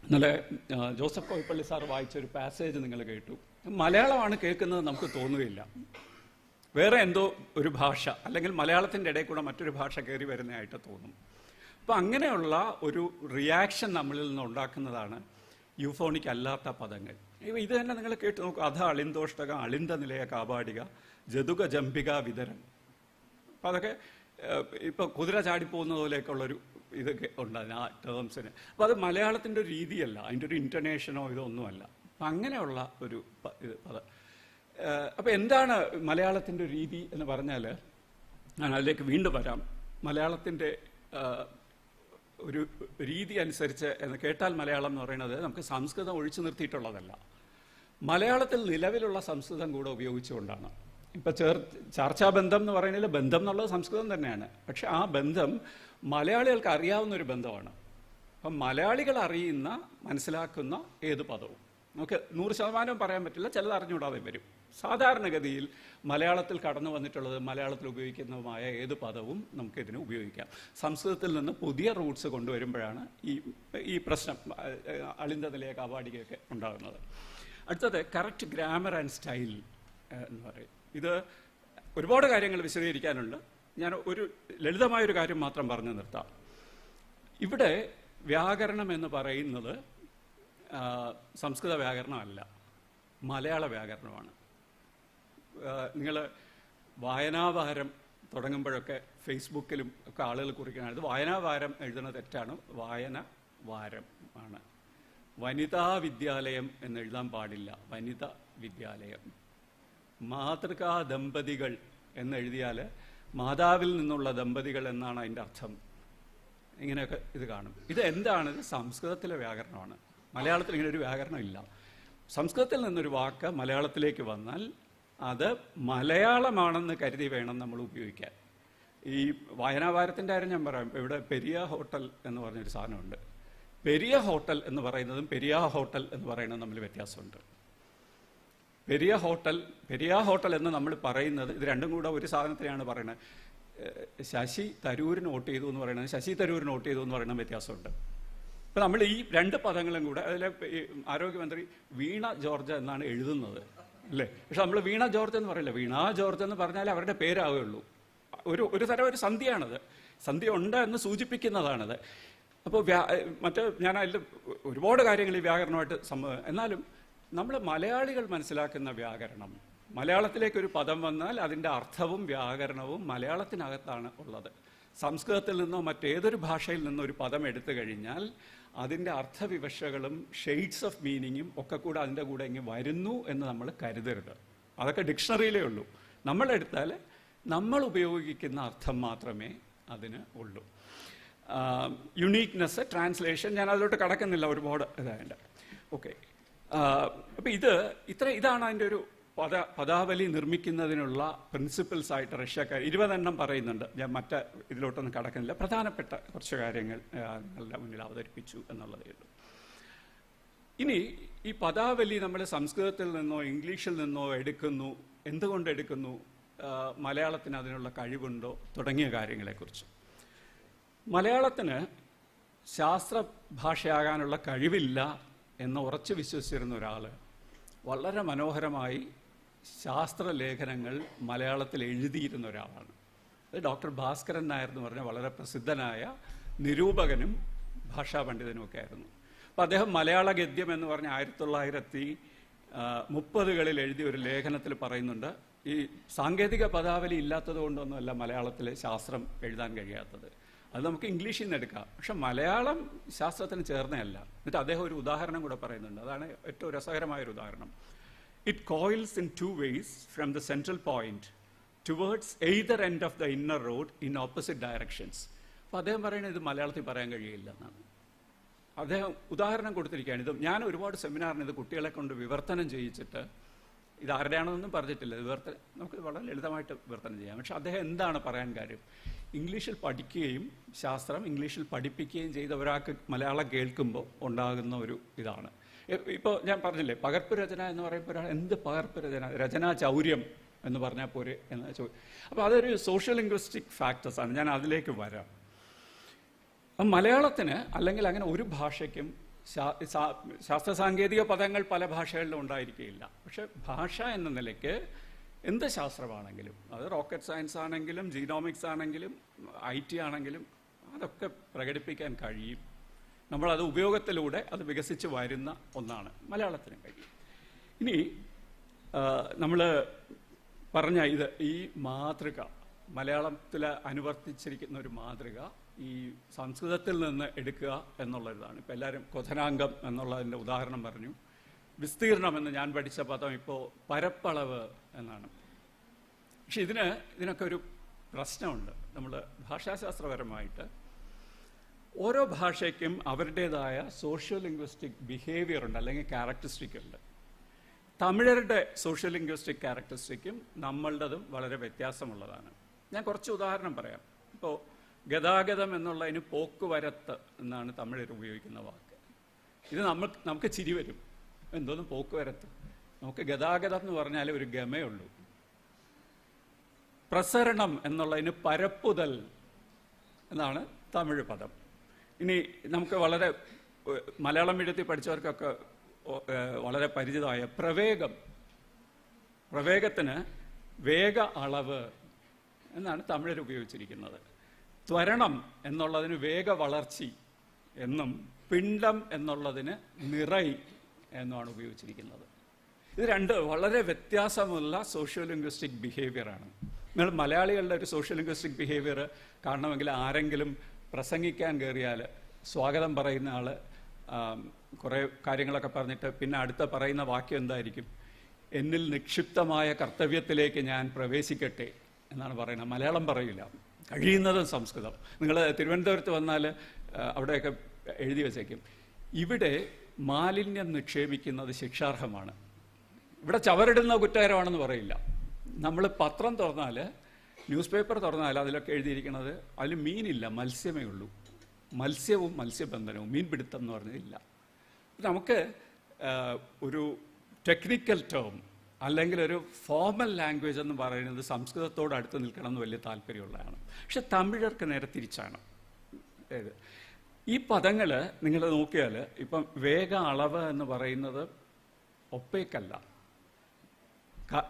ഇന്നലെ ജോസഫ് കോയിപ്പള്ളി സാർ വായിച്ചൊരു പാസേജ് നിങ്ങൾ കേട്ടു. മലയാളമാണ് കേൾക്കുന്നത് നമുക്ക് തോന്നുകയില്ല, വേറെ എന്തോ ഒരു ഭാഷ അല്ലെങ്കിൽ മലയാളത്തിൻ്റെ ഇടയിൽ കൂടെ മറ്റൊരു ഭാഷ കയറി വരുന്നതായിട്ട് തോന്നും. അപ്പം അങ്ങനെയുള്ള ഒരു റിയാക്ഷൻ നമ്മളിൽ നിന്ന് ഉണ്ടാക്കുന്നതാണ് യൂഫോണിക് അല്ലാത്ത പദങ്ങൾ. ഇത് തന്നെ നിങ്ങൾ കേട്ട് നോക്കൂ. അധ അളിന്തോഷ്ടക അളിന്ത നിലയ കാപാടിക ജതുക ജംബിക വിതരൻ. അപ്പം അതൊക്കെ ഇപ്പോൾ കുതിര ചാടിപ്പോകുന്ന പോലെയൊക്കെയുള്ളൊരു ഇതൊക്കെ ഉണ്ട് അതിന്, ആ ടേംസിന്. അപ്പോൾ അത് മലയാളത്തിൻ്റെ ഒരു രീതിയല്ല, അതിൻ്റെ ഒരു ഇൻറ്റർനേഷനോ ഇതൊന്നുമല്ല. അപ്പം അങ്ങനെയുള്ള ഒരു പദം. അപ്പോൾ എന്താണ് മലയാളത്തിൻ്റെ രീതി എന്ന് പറഞ്ഞാൽ, ഞാൻ അതിലേക്ക് വീണ്ടും വരാം. മലയാളത്തിൻ്റെ ഒരു രീതി അനുസരിച്ച് എന്ന് കേട്ടാൽ മലയാളം എന്ന് പറയുന്നത് നമുക്ക് സംസ്കൃതം ഒഴിച്ചു നിർത്തിയിട്ടുള്ളതല്ല, മലയാളത്തിൽ നിലവിലുള്ള സംസ്കൃതം കൂടെ ഉപയോഗിച്ചുകൊണ്ടാണ്. ഇപ്പം ചർച്ചാബന്ധം എന്ന് പറയുന്നതിൽ ബന്ധം എന്നുള്ളത് സംസ്കൃതം തന്നെയാണ്, പക്ഷെ ആ ബന്ധം മലയാളികൾക്ക് അറിയാവുന്നൊരു ബന്ധമാണ്. അപ്പം മലയാളികൾ അറിയുന്ന മനസ്സിലാക്കുന്ന ഏത് പദവും, നമുക്ക് 100% പറയാൻ പറ്റില്ല, ചിലത് അറിഞ്ഞുകൂടാതെ വരും. സാധാരണഗതിയിൽ മലയാളത്തിൽ കടന്നു വന്നിട്ടുള്ളത്, മലയാളത്തിൽ ഉപയോഗിക്കുന്നതുമായ ഏത് പദവും നമുക്കിതിന് ഉപയോഗിക്കാം. സംസ്കൃതത്തിൽ നിന്ന് പുതിയ റൂട്ട്സ് കൊണ്ടുവരുമ്പോഴാണ് ഈ പ്രശ്നം, അളിന്ത നിലയ കാവാടികയൊക്കെ ഉണ്ടാകുന്നത്. അടുത്തത് കറക്റ്റ് ഗ്രാമർ ആൻഡ് സ്റ്റൈൽ എന്ന് പറയും. ഇത് ഒരുപാട് കാര്യങ്ങൾ വിശദീകരിക്കാനുണ്ട്. ഞാൻ ഒരു ലളിതമായൊരു കാര്യം മാത്രം പറഞ്ഞു നിർത്താം. ഇവിടെ വ്യാകരണം എന്ന് പറയുന്നത് സംസ്കൃത വ്യാകരണമല്ല, മലയാള വ്യാകരണമാണ്. നിങ്ങൾ വായനാവാരം തുടങ്ങുമ്പോഴൊക്കെ ഫേസ്ബുക്കിലും ഒക്കെ ആളുകൾ കുറിക്കണത് വായനാവാരം എഴുതുന്ന തെറ്റാണ്, വായന വാരം ആണ്. വനിതാ വിദ്യാലയം എന്ന് എഴുതാൻ പാടില്ല, വനിത വിദ്യാലയം. മാതൃകാ ദമ്പതികൾ എന്നെഴുതിയാൽ മാതാവിൽ നിന്നുള്ള ദമ്പതികൾ എന്നാണ് അതിൻ്റെ അർത്ഥം. ഇങ്ങനെയൊക്കെ ഇത് കാണും. ഇത് എന്താണ്? ഇത് സംസ്കൃതത്തിലെ വ്യാകരണമാണ്. മലയാളത്തിൽ ഇങ്ങനെ ഒരു വ്യാകരണം ഇല്ല. സംസ്കൃതത്തിൽ നിന്നൊരു വാക്ക് മലയാളത്തിലേക്ക് വന്നാൽ അത് മലയാളമാണെന്ന് കരുതി വേണം നമ്മൾ ഉപയോഗിക്കാൻ. ഈ വായനാവാരത്തിൻ്റെ കാര്യം ഞാൻ പറയാം. ഇവിടെ പെരിയ ഹോട്ടൽ എന്ന് പറഞ്ഞൊരു സാധനമുണ്ട്. പെരിയ ഹോട്ടൽ എന്ന് പറയുന്നതും പെരിയ ഹോട്ടൽ എന്ന് പറയുന്നതും തമ്മിൽ വ്യത്യാസമുണ്ട്. പെരിയ ഹോട്ടൽ എന്ന് നമ്മൾ പറയുന്നത്, ഇത് രണ്ടും കൂടെ ഒരു സാധനത്തിനെയാണ് പറയുന്നത്. ശശി തരൂരിന് വോട്ട് ചെയ്തു എന്ന് പറയുന്നത് ശശി തരൂരിന് വോട്ട് ചെയ്തു എന്ന് പറയുന്ന വ്യത്യാസമുണ്ട്. ഇപ്പം നമ്മൾ ഈ രണ്ട് പദങ്ങളും കൂടെ, അതിലെ ആരോഗ്യമന്ത്രി വീണ ജോർജ് എന്നാണ് എഴുതുന്നത് അല്ലേ? പക്ഷെ നമ്മൾ വീണ ജോർജ് എന്ന് പറയില്ല. വീണ ജോർജ് എന്ന് പറഞ്ഞാൽ അവരുടെ പേരാവുകയുള്ളൂ. ഒരു തരം ഒരു സന്ധിയാണത്. സന്ധി ഉണ്ട് എന്ന് സൂചിപ്പിക്കുന്നതാണത്. അപ്പോൾ ഞാൻ അതിൽ ഒരുപാട് കാര്യങ്ങൾ ഈ വ്യാകരണമായിട്ട് എന്നാലും നമ്മൾ മലയാളികൾ മനസ്സിലാക്കുന്ന വ്യാകരണം, മലയാളത്തിലേക്കൊരു പദം വന്നാൽ അതിൻ്റെ അർത്ഥവും വ്യാകരണവും മലയാളത്തിനകത്താണ് ഉള്ളത്. സംസ്കൃതത്തിൽ നിന്നോ മറ്റേതൊരു ഭാഷയിൽ നിന്നോ ഒരു പദം എടുത്തു കഴിഞ്ഞാൽ അതിൻ്റെ അർത്ഥവിവക്ഷകളും ഷെയ്ഡ്സ് ഓഫ് മീനിങ്ങും ഒക്കെ കൂടെ അതിൻ്റെ കൂടെ ഇങ്ങനെ വരുന്നു എന്ന് നമ്മൾ കരുതരുത്. അതൊക്കെ ഡിക്ഷണറിയിലേ ഉള്ളൂ. നമ്മളെടുത്താൽ നമ്മൾ ഉപയോഗിക്കുന്ന അർത്ഥം മാത്രമേ അതിന് ഉള്ളൂ. യുണീക്നെസ്, ട്രാൻസ്ലേഷൻ, ഞാൻ അതിലോട്ട് കടക്കുന്നില്ല, ഒരുപാട് ഇതായിട്ട്. ഓക്കെ, അപ്പം ഇതാണ് അതിൻ്റെ ഒരു പദാവലി നിർമ്മിക്കുന്നതിനുള്ള പ്രിൻസിപ്പിൾസ് ആയിട്ട് റഷ്യക്കാർ 20 എണ്ണം പറയുന്നുണ്ട്. ഞാൻ ഇതിലോട്ടൊന്നും കടക്കുന്നില്ല. പ്രധാനപ്പെട്ട കുറച്ച് കാര്യങ്ങൾ നിങ്ങളുടെ മുന്നിൽ അവതരിപ്പിച്ചു എന്നുള്ളതേ ഉള്ളൂ. ഇനി ഈ പദാവലി നമ്മൾ സംസ്കൃതത്തിൽ നിന്നോ ഇംഗ്ലീഷിൽ നിന്നോ എടുക്കുന്നു, എന്തുകൊണ്ട് എടുക്കുന്നു, മലയാളത്തിന് അതിനുള്ള കഴിവുണ്ടോ തുടങ്ങിയ കാര്യങ്ങളെക്കുറിച്ച്. മലയാളത്തിന് ശാസ്ത്ര ഭാഷയാകാനുള്ള കഴിവില്ല എന്ന് ഉറച്ചു വിശ്വസിച്ചിരുന്ന ഒരാൾ വളരെ മനോഹരമായി ശാസ്ത്രലേഖനങ്ങൾ മലയാളത്തിൽ എഴുതിയിരുന്ന ഒരാളാണ്. അത് ഡോക്ടർ ഭാസ്കരൻ നായർ എന്ന് പറഞ്ഞ വളരെ പ്രസിദ്ധനായ നിരൂപകനും ഭാഷാ പണ്ഡിതനുമൊക്കെ ആയിരുന്നു. അപ്പം അദ്ദേഹം മലയാള ഗദ്യം എന്ന് പറഞ്ഞ 1930കളിൽ എഴുതിയ ഒരു ലേഖനത്തിൽ പറയുന്നുണ്ട്, ഈ സാങ്കേതിക പദാവലി ഇല്ലാത്തത് കൊണ്ടൊന്നുമല്ല മലയാളത്തിൽ ശാസ്ത്രം എഴുതാൻ കഴിയാത്തത്, അത് നമുക്ക് ഇംഗ്ലീഷിൽ നിന്ന് എടുക്കാം, പക്ഷെ മലയാളം ശാസ്ത്രത്തിന് ചേർന്നതല്ല. എന്നിട്ട് അദ്ദേഹം ഒരു ഉദാഹരണം കൂടെ പറയുന്നുണ്ട്. അതാണ് ഏറ്റവും രസകരമായൊരു ഉദാഹരണം. It coils in 2 ways from the central point towards either end of the inner road in opposite directions. അപ്പോൾ അദ്ദേഹം പറയുന്നത് ഇത് മലയാളത്തിൽ പറയാൻ കഴിയില്ല എന്നാണ്. അദ്ദേഹം ഉദാഹരണം കൊടുത്തിരിക്കുകയാണ്. ഇത് ഞാൻ ഒരുപാട് സെമിനാറിന് ഇത് കുട്ടികളെ കൊണ്ട് വിവർത്തനം ചെയ്യിച്ചിട്ട്, ഇത് ആരുടെയാണെന്നൊന്നും പറഞ്ഞിട്ടില്ല, നമുക്ക് വളരെ ലളിതമായിട്ട് വിവർത്തനം ചെയ്യാം. പക്ഷെ അദ്ദേഹം എന്താണ് പറയാൻ കാര്യം? ഇംഗ്ലീഷിൽ പഠിക്കുകയും ശാസ്ത്രം ഇംഗ്ലീഷിൽ പഠിപ്പിക്കുകയും ചെയ്ത ഒരാൾക്ക് മലയാളം കേൾക്കുമ്പോൾ ഉണ്ടാകുന്ന ഒരു ഇതാണ്. ഇപ്പോൾ ഞാൻ പറഞ്ഞില്ലേ, പകർപ്പ് രചന എന്ന് പറയുമ്പോൾ ഒരാൾ എന്ത് പകർപ്പ് രചനാ ചൗര്യം എന്ന് പറഞ്ഞാൽ പോരെ എന്ന് ചോദിക്കും. അപ്പോൾ അതൊരു സോഷ്യൽ ലിംഗ്വിസ്റ്റിക് ഫാക്ടേഴ്സാണ്. ഞാൻ അതിലേക്ക് വരാം. അപ്പം മലയാളത്തിന് അല്ലെങ്കിൽ അങ്ങനെ ഒരു ഭാഷയ്ക്കും ശാസ്ത്ര സാങ്കേതിക പദങ്ങൾ പല ഭാഷകളിലും ഉണ്ടായിരിക്കുകയില്ല. പക്ഷെ ഭാഷ എന്ന നിലയ്ക്ക് എന്ത് ശാസ്ത്രമാണെങ്കിലും, അത് റോക്കറ്റ് സയൻസ് ആണെങ്കിലും ജീനോമിക്സ് ആണെങ്കിലും IT ആണെങ്കിലും അതൊക്കെ പ്രകടിപ്പിക്കാൻ കഴിയും. നമ്മളത് ഉപയോഗത്തിലൂടെ അത് വികസിച്ച് വരുന്ന ഒന്നാണ്. മലയാളത്തിന് കഴിയും. ഇനി നമ്മൾ പറഞ്ഞ ഈ മാതൃക, മലയാളത്തിൽ അനുവർത്തിച്ചിരിക്കുന്ന ഒരു മാതൃക ഈ സംസ്കൃതത്തിൽ നിന്ന് എടുക്കുക എന്നുള്ളതാണ്. ഇപ്പോൾ എല്ലാവരും ക്വഥനാങ്കം എന്നുള്ളതിൻ്റെ ഉദാഹരണം പറഞ്ഞു. വിസ്തീർണം എന്ന് ഞാൻ പഠിച്ച പദം ഇപ്പോൾ പരപ്പളവ് എന്നാണ്. പക്ഷെ ഇതിനൊക്കെ ഒരു പ്രശ്നമുണ്ട്. നമ്മൾ ഭാഷാശാസ്ത്രപരമായിട്ട് ഓരോ ഭാഷയ്ക്കും അവരുടേതായ സോഷ്യോ ലിംഗ്വിസ്റ്റിക് ബിഹേവിയർ ഉണ്ട്, അല്ലെങ്കിൽ ക്യാരക്ടറിസ്റ്റിക് ഉണ്ട്. തമിഴരുടെ സോഷ്യോ ലിംഗ്വിസ്റ്റിക് ക്യാരക്ടറിസ്റ്റിക്കും നമ്മളുടേതും വളരെ വ്യത്യാസമുള്ളതാണ്. ഞാൻ കുറച്ച് ഉദാഹരണം പറയാം. ഇപ്പോൾ ഗതാഗതം എന്നുള്ളതിന് പോക്കുവരത്ത് എന്നാണ് തമിഴർ ഉപയോഗിക്കുന്ന വാക്ക്. ഇത് നമുക്ക് ചിരി വരും. എന്തോന്നും പോക്കുവരത്ത്. നമുക്ക് ഗതാഗതം എന്ന് പറഞ്ഞാൽ ഒരു ഗമേ ഉള്ളൂ. പ്രസരണം എന്നുള്ളതിന് പരപ്പുതൽ എന്നാണ് തമിഴ് പദം. ഇനി നമുക്ക് വളരെ മലയാളം മീഡിയത്തിൽ പഠിച്ചവർക്കൊക്കെ വളരെ പരിചിതമായ പ്രവേഗം. പ്രവേഗത്തിന് വേഗ അളവ് എന്നാണ് തമിഴിൽ ഉപയോഗിച്ചിരിക്കുന്നത്. ത്വരണം എന്നുള്ളതിന് വേഗ വളർച്ചി എന്നും പിണ്ഡം എന്നുള്ളതിന് നിറൈ എന്നുമാണ് ഉപയോഗിച്ചിരിക്കുന്നത്. ഇത് രണ്ട് വളരെ വ്യത്യാസമുള്ള സോഷ്യോ ലിംഗ്വിസ്റ്റിക് ബിഹേവിയറാണ്. നിങ്ങൾ മലയാളികളുടെ ഒരു സോഷ്യൽ ലിംഗ്വിസ്റ്റിക് ബിഹേവിയർ കാണണമെങ്കിൽ ആരെങ്കിലും പ്രസംഗിക്കാൻ കയറിയാൽ സ്വാഗതം പറയുന്ന ആൾ കുറേ കാര്യങ്ങളൊക്കെ പറഞ്ഞിട്ട് പിന്നെ അടുത്ത പറയുന്ന വാക്യം എന്തായിരിക്കും? എന്നിൽ നിക്ഷിപ്തമായ കർത്തവ്യത്തിലേക്ക് ഞാൻ പ്രവേശിക്കട്ടെ എന്നാണ് പറയുന്നത്. മലയാളം പറയില്ല, കഴിയുന്നതും സംസ്കൃതം. നിങ്ങൾ തിരുവനന്തപുരത്ത് വന്നാൽ അവിടെയൊക്കെ എഴുതി വച്ചേക്കും, ഇവിടെ മാലിന്യം നിക്ഷേപിക്കുന്നത് ശിക്ഷാർഹമാണ്. ഇവിടെ ചവറിടുന്ന കുറ്റകരമാണെന്ന് പറയില്ല. നമ്മൾ പത്രം തുറന്നാൽ, ന്യൂസ് പേപ്പർ തുറന്നാൽ അതിലൊക്കെ എഴുതിയിരിക്കുന്നത് അതിൽ മീനില്ല, മത്സ്യമേ ഉള്ളൂ. മത്സ്യവും മത്സ്യബന്ധനവും, മീൻപിടുത്തം എന്ന് പറഞ്ഞതില്ല. നമുക്ക് ഒരു ടെക്നിക്കൽ ടേം അല്ലെങ്കിൽ ഒരു ഫോർമൽ ലാംഗ്വേജ് എന്ന് പറയുന്നത് സംസ്കൃതത്തോട് അടുത്ത് നിൽക്കണം എന്ന് വലിയ താല്പര്യമുള്ളതാണ്. പക്ഷെ തമിഴർക്ക് നേരെ തിരിച്ചാണ്. ഈ പദങ്ങൾ നിങ്ങൾ നോക്കിയാൽ ഇപ്പം വേഗ അളവ് എന്ന് പറയുന്നത് ഒപ്പേക്കല്ല,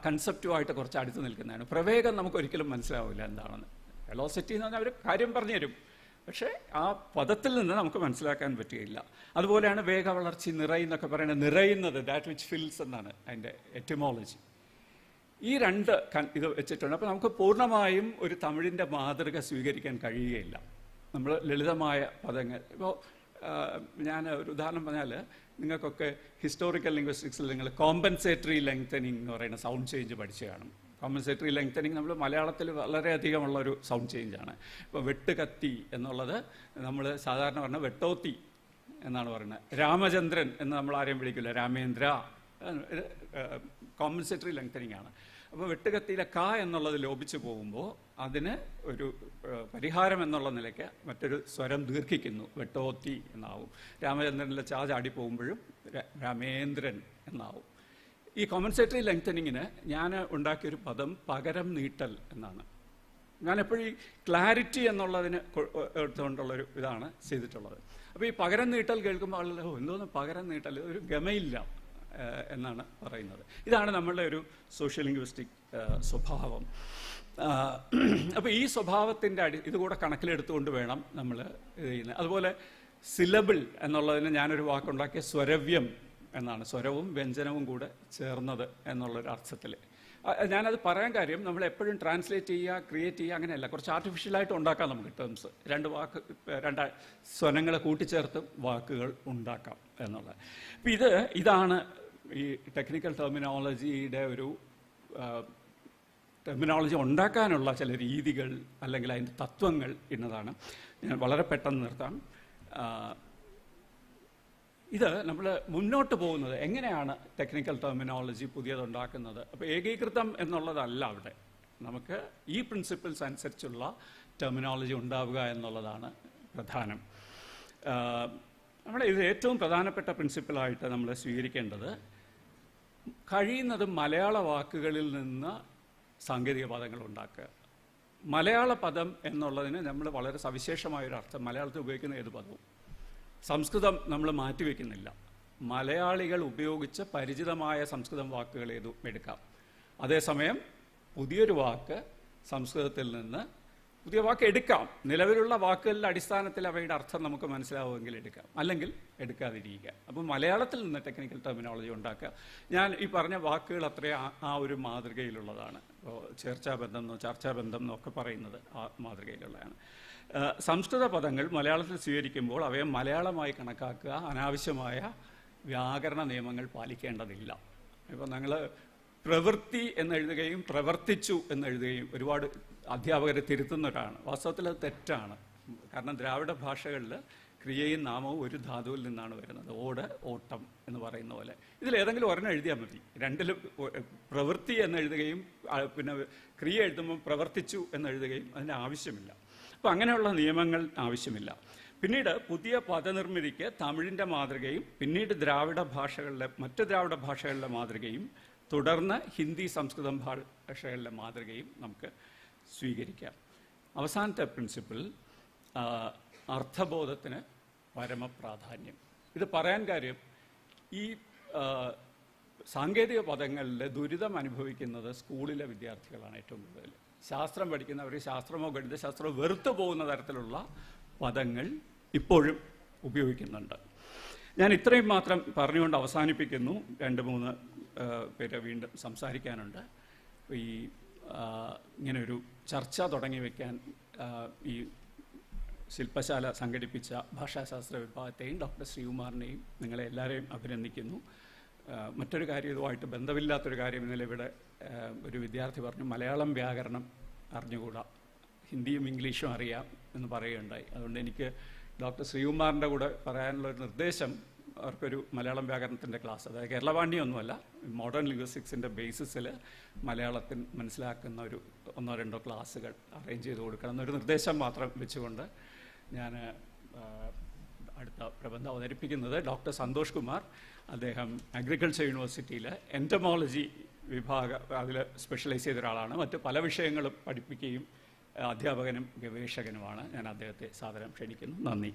കൺസെപ്റ്റുമായിട്ട് കുറച്ച് അടുത്ത് നിൽക്കുന്നതാണ്. പ്രവേഗം നമുക്ക് ഒരിക്കലും മനസ്സിലാവില്ല എന്താണെന്ന്. വെലോസിറ്റി എന്ന് പറഞ്ഞാൽ അവർ കാര്യം പറഞ്ഞു തരും, പക്ഷേ ആ പദത്തിൽ നിന്ന് നമുക്ക് മനസ്സിലാക്കാൻ പറ്റുകയില്ല. അതുപോലെയാണ് വേഗ വളർച്ചി, നിറയുന്നൊക്കെ പറയുന്നത്. നിറയുന്നത്, ദാറ്റ് വിച്ച് ഫിൽസ് എന്നാണ് അതിൻ്റെ എറ്റിമോളജി. ഈ രണ്ട് ഇത് വെച്ചിട്ടുണ്ട്. അപ്പോൾ നമുക്ക് പൂർണ്ണമായും ഒരു തമിഴിൻ്റെ മാതൃക സ്വീകരിക്കാൻ കഴിയുകയില്ല. നമ്മൾ ലളിതമായ പദങ്ങൾ, ഇപ്പോൾ ഞാൻ ഒരു ഉദാഹരണം പറഞ്ഞാൽ, നിങ്ങൾക്കൊക്കെ ഹിസ്റ്റോറിക്കൽ ലിംഗ്വിസ്റ്റിക്സിൽ നിങ്ങൾ കോമ്പൻസേറ്ററി ലെങ്തനിങ് എന്ന് പറയുന്ന സൗണ്ട് ചേഞ്ച് പഠിച്ചു കാണും. കോമ്പൻസേറ്ററി ലെങ്തനിങ് നമ്മൾ മലയാളത്തിൽ വളരെയധികമുള്ളൊരു സൗണ്ട് ചേഞ്ചാണ്. ഇപ്പോൾ വെട്ടുകത്തി എന്നുള്ളത് നമ്മൾ സാധാരണ പറഞ്ഞ വെട്ടോത്തി എന്നാണ് പറയുന്നത്. രാമചന്ദ്രൻ എന്ന് നമ്മൾ ആരെയും വിളിക്കില്ല, രാമേന്ദ്ര. കോമ്പൻസേറ്ററി ലെങ്തനിങ് ആണ്. അപ്പോൾ വെട്ടുകത്തിയിലെ ക എന്നുള്ളത് ലോപിച്ചു പോകുമ്പോൾ അതിന് ഒരു പരിഹാരം എന്നുള്ള നിലയ്ക്ക് മറ്റൊരു സ്വരം ദീർഘിക്കുന്നു, വെട്ടോത്തി എന്നാവും. രാമചന്ദ്രനിലെ ചാ ചാടി പോകുമ്പോഴും രാമേന്ദ്രൻ എന്നാവും. ഈ കോമ്പൻസേറ്ററി ലെങ്തനിങ്ങിന് ഞാൻ ഉണ്ടാക്കിയൊരു പദം പകരം നീട്ടൽ എന്നാണ്. ഞാനെപ്പോഴും ഈ ക്ലാരിറ്റി എന്നുള്ളതിന് എടുത്തുകൊണ്ടുള്ളൊരു ഇതാണ് ചെയ്തിട്ടുള്ളത്. അപ്പോൾ ഈ പകരം നീട്ടൽ കേൾക്കുമ്പോൾ ആളുകൾ എന്തോന്ന് പകരം നീട്ടൽ, ഒരു ഗമയില്ല എന്നാണ് പറയുന്നത്. ഇതാണ് നമ്മളുടെ ഒരു സോഷ്യൽ ലിംഗ്വിസ്റ്റിക് സ്വഭാവം. അപ്പോൾ ഈ സ്വഭാവത്തിൻ്റെ ഇതുകൂടെ കണക്കിലെടുത്തുകൊണ്ട് വേണം നമ്മൾ ഇത് ചെയ്യുന്നത്. അതുപോലെ സിലബിൾ എന്നുള്ളതിന് ഞാനൊരു വാക്കുണ്ടാക്കിയ സ്വരവ്യം എന്നാണ്, സ്വരവും വ്യഞ്ജനവും കൂടെ ചേർന്നത് എന്നുള്ളൊരു അർത്ഥത്തിൽ. ഞാനത് പറയാൻ കാര്യം, നമ്മൾ എപ്പോഴും ട്രാൻസ്ലേറ്റ് ചെയ്യുക, ക്രിയേറ്റ് ചെയ്യുക അങ്ങനെയല്ല, കുറച്ച് ആർട്ടിഫിഷ്യലായിട്ട് ഉണ്ടാക്കാം നമുക്ക് ടേംസ്. രണ്ട് സ്വരങ്ങളെ കൂട്ടിച്ചേർത്ത് വാക്കുകൾ ഉണ്ടാക്കാം എന്നുള്ളത്. അപ്പം ഇതാണ് ഈ ടെക്നിക്കൽ ടെർമിനോളജിയുടെ ഒരു ടെർമിനോളജി ഉണ്ടാക്കാനുള്ള ചില രീതികൾ അല്ലെങ്കിൽ അതിൻ്റെ തത്വങ്ങൾ എന്നതാണ്. ഞാൻ വളരെ പെട്ടെന്ന് നിർത്താം. ഇത് നമ്മൾ മുന്നോട്ട് പോകുന്നത് എങ്ങനെയാണ് ടെക്നിക്കൽ ടെർമിനോളജി പുതിയതുണ്ടാക്കുന്നത്. അപ്പോൾ ഏകീകൃതം എന്നുള്ളതല്ല അവിടെ. നമുക്ക് ഈ പ്രിൻസിപ്പിൾസ് അനുസരിച്ചുള്ള ടെർമിനോളജി ഉണ്ടാവുക എന്നുള്ളതാണ് പ്രധാനം. ഇത് ഏറ്റവും പ്രധാനപ്പെട്ട പ്രിൻസിപ്പിളായിട്ട് നമ്മൾ സ്വീകരിക്കേണ്ടത് കഴിയുന്നതും മലയാള വാക്കുകളിൽ നിന്ന് സാങ്കേതിക പദങ്ങൾ ഉണ്ടാക്കുക. മലയാള പദം എന്നുള്ളതിന് നമ്മൾ വളരെ സവിശേഷമായൊരു അർത്ഥം മലയാളത്തിൽ ഉപയോഗിക്കുന്ന ഏത് പദവും. സംസ്കൃതം നമ്മൾ മാറ്റിവെക്കുന്നില്ല. മലയാളികൾ ഉപയോഗിച്ച് പരിചിതമായ സംസ്കൃതം വാക്കുകൾ ഏതും എടുക്കാം. അതേസമയം പുതിയൊരു വാക്ക് സംസ്കൃതത്തിൽ നിന്ന് പുതിയ വാക്ക് എടുക്കാം. നിലവിലുള്ള വാക്കുകളുടെ അടിസ്ഥാനത്തിൽ അവയുടെ അർത്ഥം നമുക്ക് മനസ്സിലാവുമെങ്കിൽ എടുക്കാം, അല്ലെങ്കിൽ എടുക്കാതിരിക്കുക. അപ്പം മലയാളത്തിൽ നിന്ന് ടെക്നിക്കൽ ടെർമിനോളജി ഉണ്ടാക്കുക. ഞാൻ ഈ പറഞ്ഞ വാക്കുകൾ അത്രയും ആ ഒരു മാതൃകയിലുള്ളതാണ്. ഇപ്പോൾ ചേർച്ചാബന്ധം എന്നോ ചർച്ചാബന്ധം എന്നൊക്കെ പറയുന്നത് ആ മാതൃകയിലുള്ളതാണ്. സംസ്കൃത പദങ്ങൾ മലയാളത്തിൽ സ്വീകരിക്കുമ്പോൾ അവയെ മലയാളമായി കണക്കാക്കുക, അനാവശ്യമായ വ്യാകരണ നിയമങ്ങൾ പാലിക്കേണ്ടതില്ല. ഇപ്പം ഞങ്ങൾ പ്രവൃത്തി എന്നെഴുതുകയും പ്രവർത്തിച്ചു എന്നെഴുതുകയും ഒരുപാട് അധ്യാപകരെ തിരുത്തുന്നവരാണ്. വാസ്തവത്തിൽ അത് തെറ്റാണ്. കാരണം ദ്രാവിഡ ഭാഷകളിൽ ക്രിയയും നാമവും ഒരു ധാതുവിൽ നിന്നാണ് വരുന്നത്. ഓട്, ഓട്ടം എന്ന് പറയുന്ന പോലെ. ഇതിലേതെങ്കിലും ഒരെണ്ണം എഴുതിയാൽ മതി. രണ്ടിലും പ്രവൃത്തി എന്നെഴുതുകയും പിന്നെ ക്രിയ എഴുതുമ്പോൾ പ്രവർത്തിച്ചു എന്നെഴുതുകയും അതിൻ്റെ ആവശ്യമില്ല. അപ്പോൾ അങ്ങനെയുള്ള നിയമങ്ങൾ ആവശ്യമില്ല. പിന്നീട് പുതിയ പദനിർമ്മിതിക്ക് തമിഴിൻ്റെ മാതൃകയും പിന്നീട് മറ്റ് ദ്രാവിഡ ഭാഷകളിലെ മാതൃകയും തുടർന്ന് ഹിന്ദി സംസ്കൃതം ഭാഷകളിലെ മാതൃകയും നമുക്ക് സ്വീകരിക്കാം. അവസാനത്തെ പ്രിൻസിപ്പിൾ അർത്ഥബോധത്തിന് പരമപ്രാധാന്യം. ഇത് പറയാൻ കാര്യം ഈ സാങ്കേതിക പദങ്ങളിൽ ദുരിതം അനുഭവിക്കുന്നത് സ്കൂളിലെ വിദ്യാർത്ഥികളാണ് ഏറ്റവും കൂടുതൽ. ശാസ്ത്രം പഠിക്കുന്നവർ ശാസ്ത്രമോ ഗണിതശാസ്ത്രമോ വെറുത്തു പോകുന്ന തരത്തിലുള്ള പദങ്ങൾ ഇപ്പോഴും ഉപയോഗിക്കുന്നുണ്ട്. ഞാൻ ഇത്രയും മാത്രം പറഞ്ഞുകൊണ്ട് അവസാനിപ്പിക്കുന്നു. 2-3 പേര് വീണ്ടും സംസാരിക്കാനുണ്ട്. ഈ ഇങ്ങനെയൊരു ചർച്ച തുടങ്ങി വയ്ക്കാൻ ഈ ശില്പശാല സംഘടിപ്പിച്ച ഭാഷാശാസ്ത്ര വിഭാഗത്തെയും ഡോക്ടർ ശ്രീകുമാറിനെയും നിങ്ങളെ എല്ലാവരെയും അഭിനന്ദിക്കുന്നു. മറ്റൊരു കാര്യം, ഇതുമായിട്ട് ബന്ധമില്ലാത്തൊരു കാര്യം, ഇന്നലെ ഇവിടെ ഒരു വിദ്യാർത്ഥി പറഞ്ഞു മലയാളം വ്യാകരണം അറിഞ്ഞുകൂടാ, ഹിന്ദിയും ഇംഗ്ലീഷും അറിയാം എന്ന് പറയുകയുണ്ടായി. അതുകൊണ്ട് എനിക്ക് ഡോക്ടർ ശ്രീകുമാറിൻ്റെ കൂടെ പറയാനുള്ളൊരു നിർദ്ദേശം, അവർക്കൊരു മലയാളം വ്യാകരണത്തിൻ്റെ ക്ലാസ്, അതായത് കേരളവാണിയൊന്നുമല്ല, മോഡേൺ ലിംഗ്വിസ്റ്റിക്സിൻ്റെ ബേസിസിൽ മലയാളത്തിൽ മനസ്സിലാക്കുന്ന ഒരു 1-2 ക്ലാസ്സുകൾ അറേഞ്ച് ചെയ്ത് കൊടുക്കണം എന്നൊരു നിർദ്ദേശം മാത്രം വെച്ചുകൊണ്ട് ഞാൻ അടുത്ത പ്രബന്ധം അവതരിപ്പിക്കുന്നത് ഡോക്ടർ സന്തോഷ് കുമാർ. അദ്ദേഹം അഗ്രികൾച്ചർ യൂണിവേഴ്സിറ്റിയിൽ എൻറ്റമോളജി അതിൽ സ്പെഷ്യലൈസ് ചെയ്ത ഒരാളാണ്. മറ്റ് പല വിഷയങ്ങളും പഠിപ്പിക്കുകയും അധ്യാപകനും ഗവേഷകനുമാണ്. ഞാൻ അദ്ദേഹത്തെ സാദരം ക്ഷണിക്കുന്നു. നന്ദി.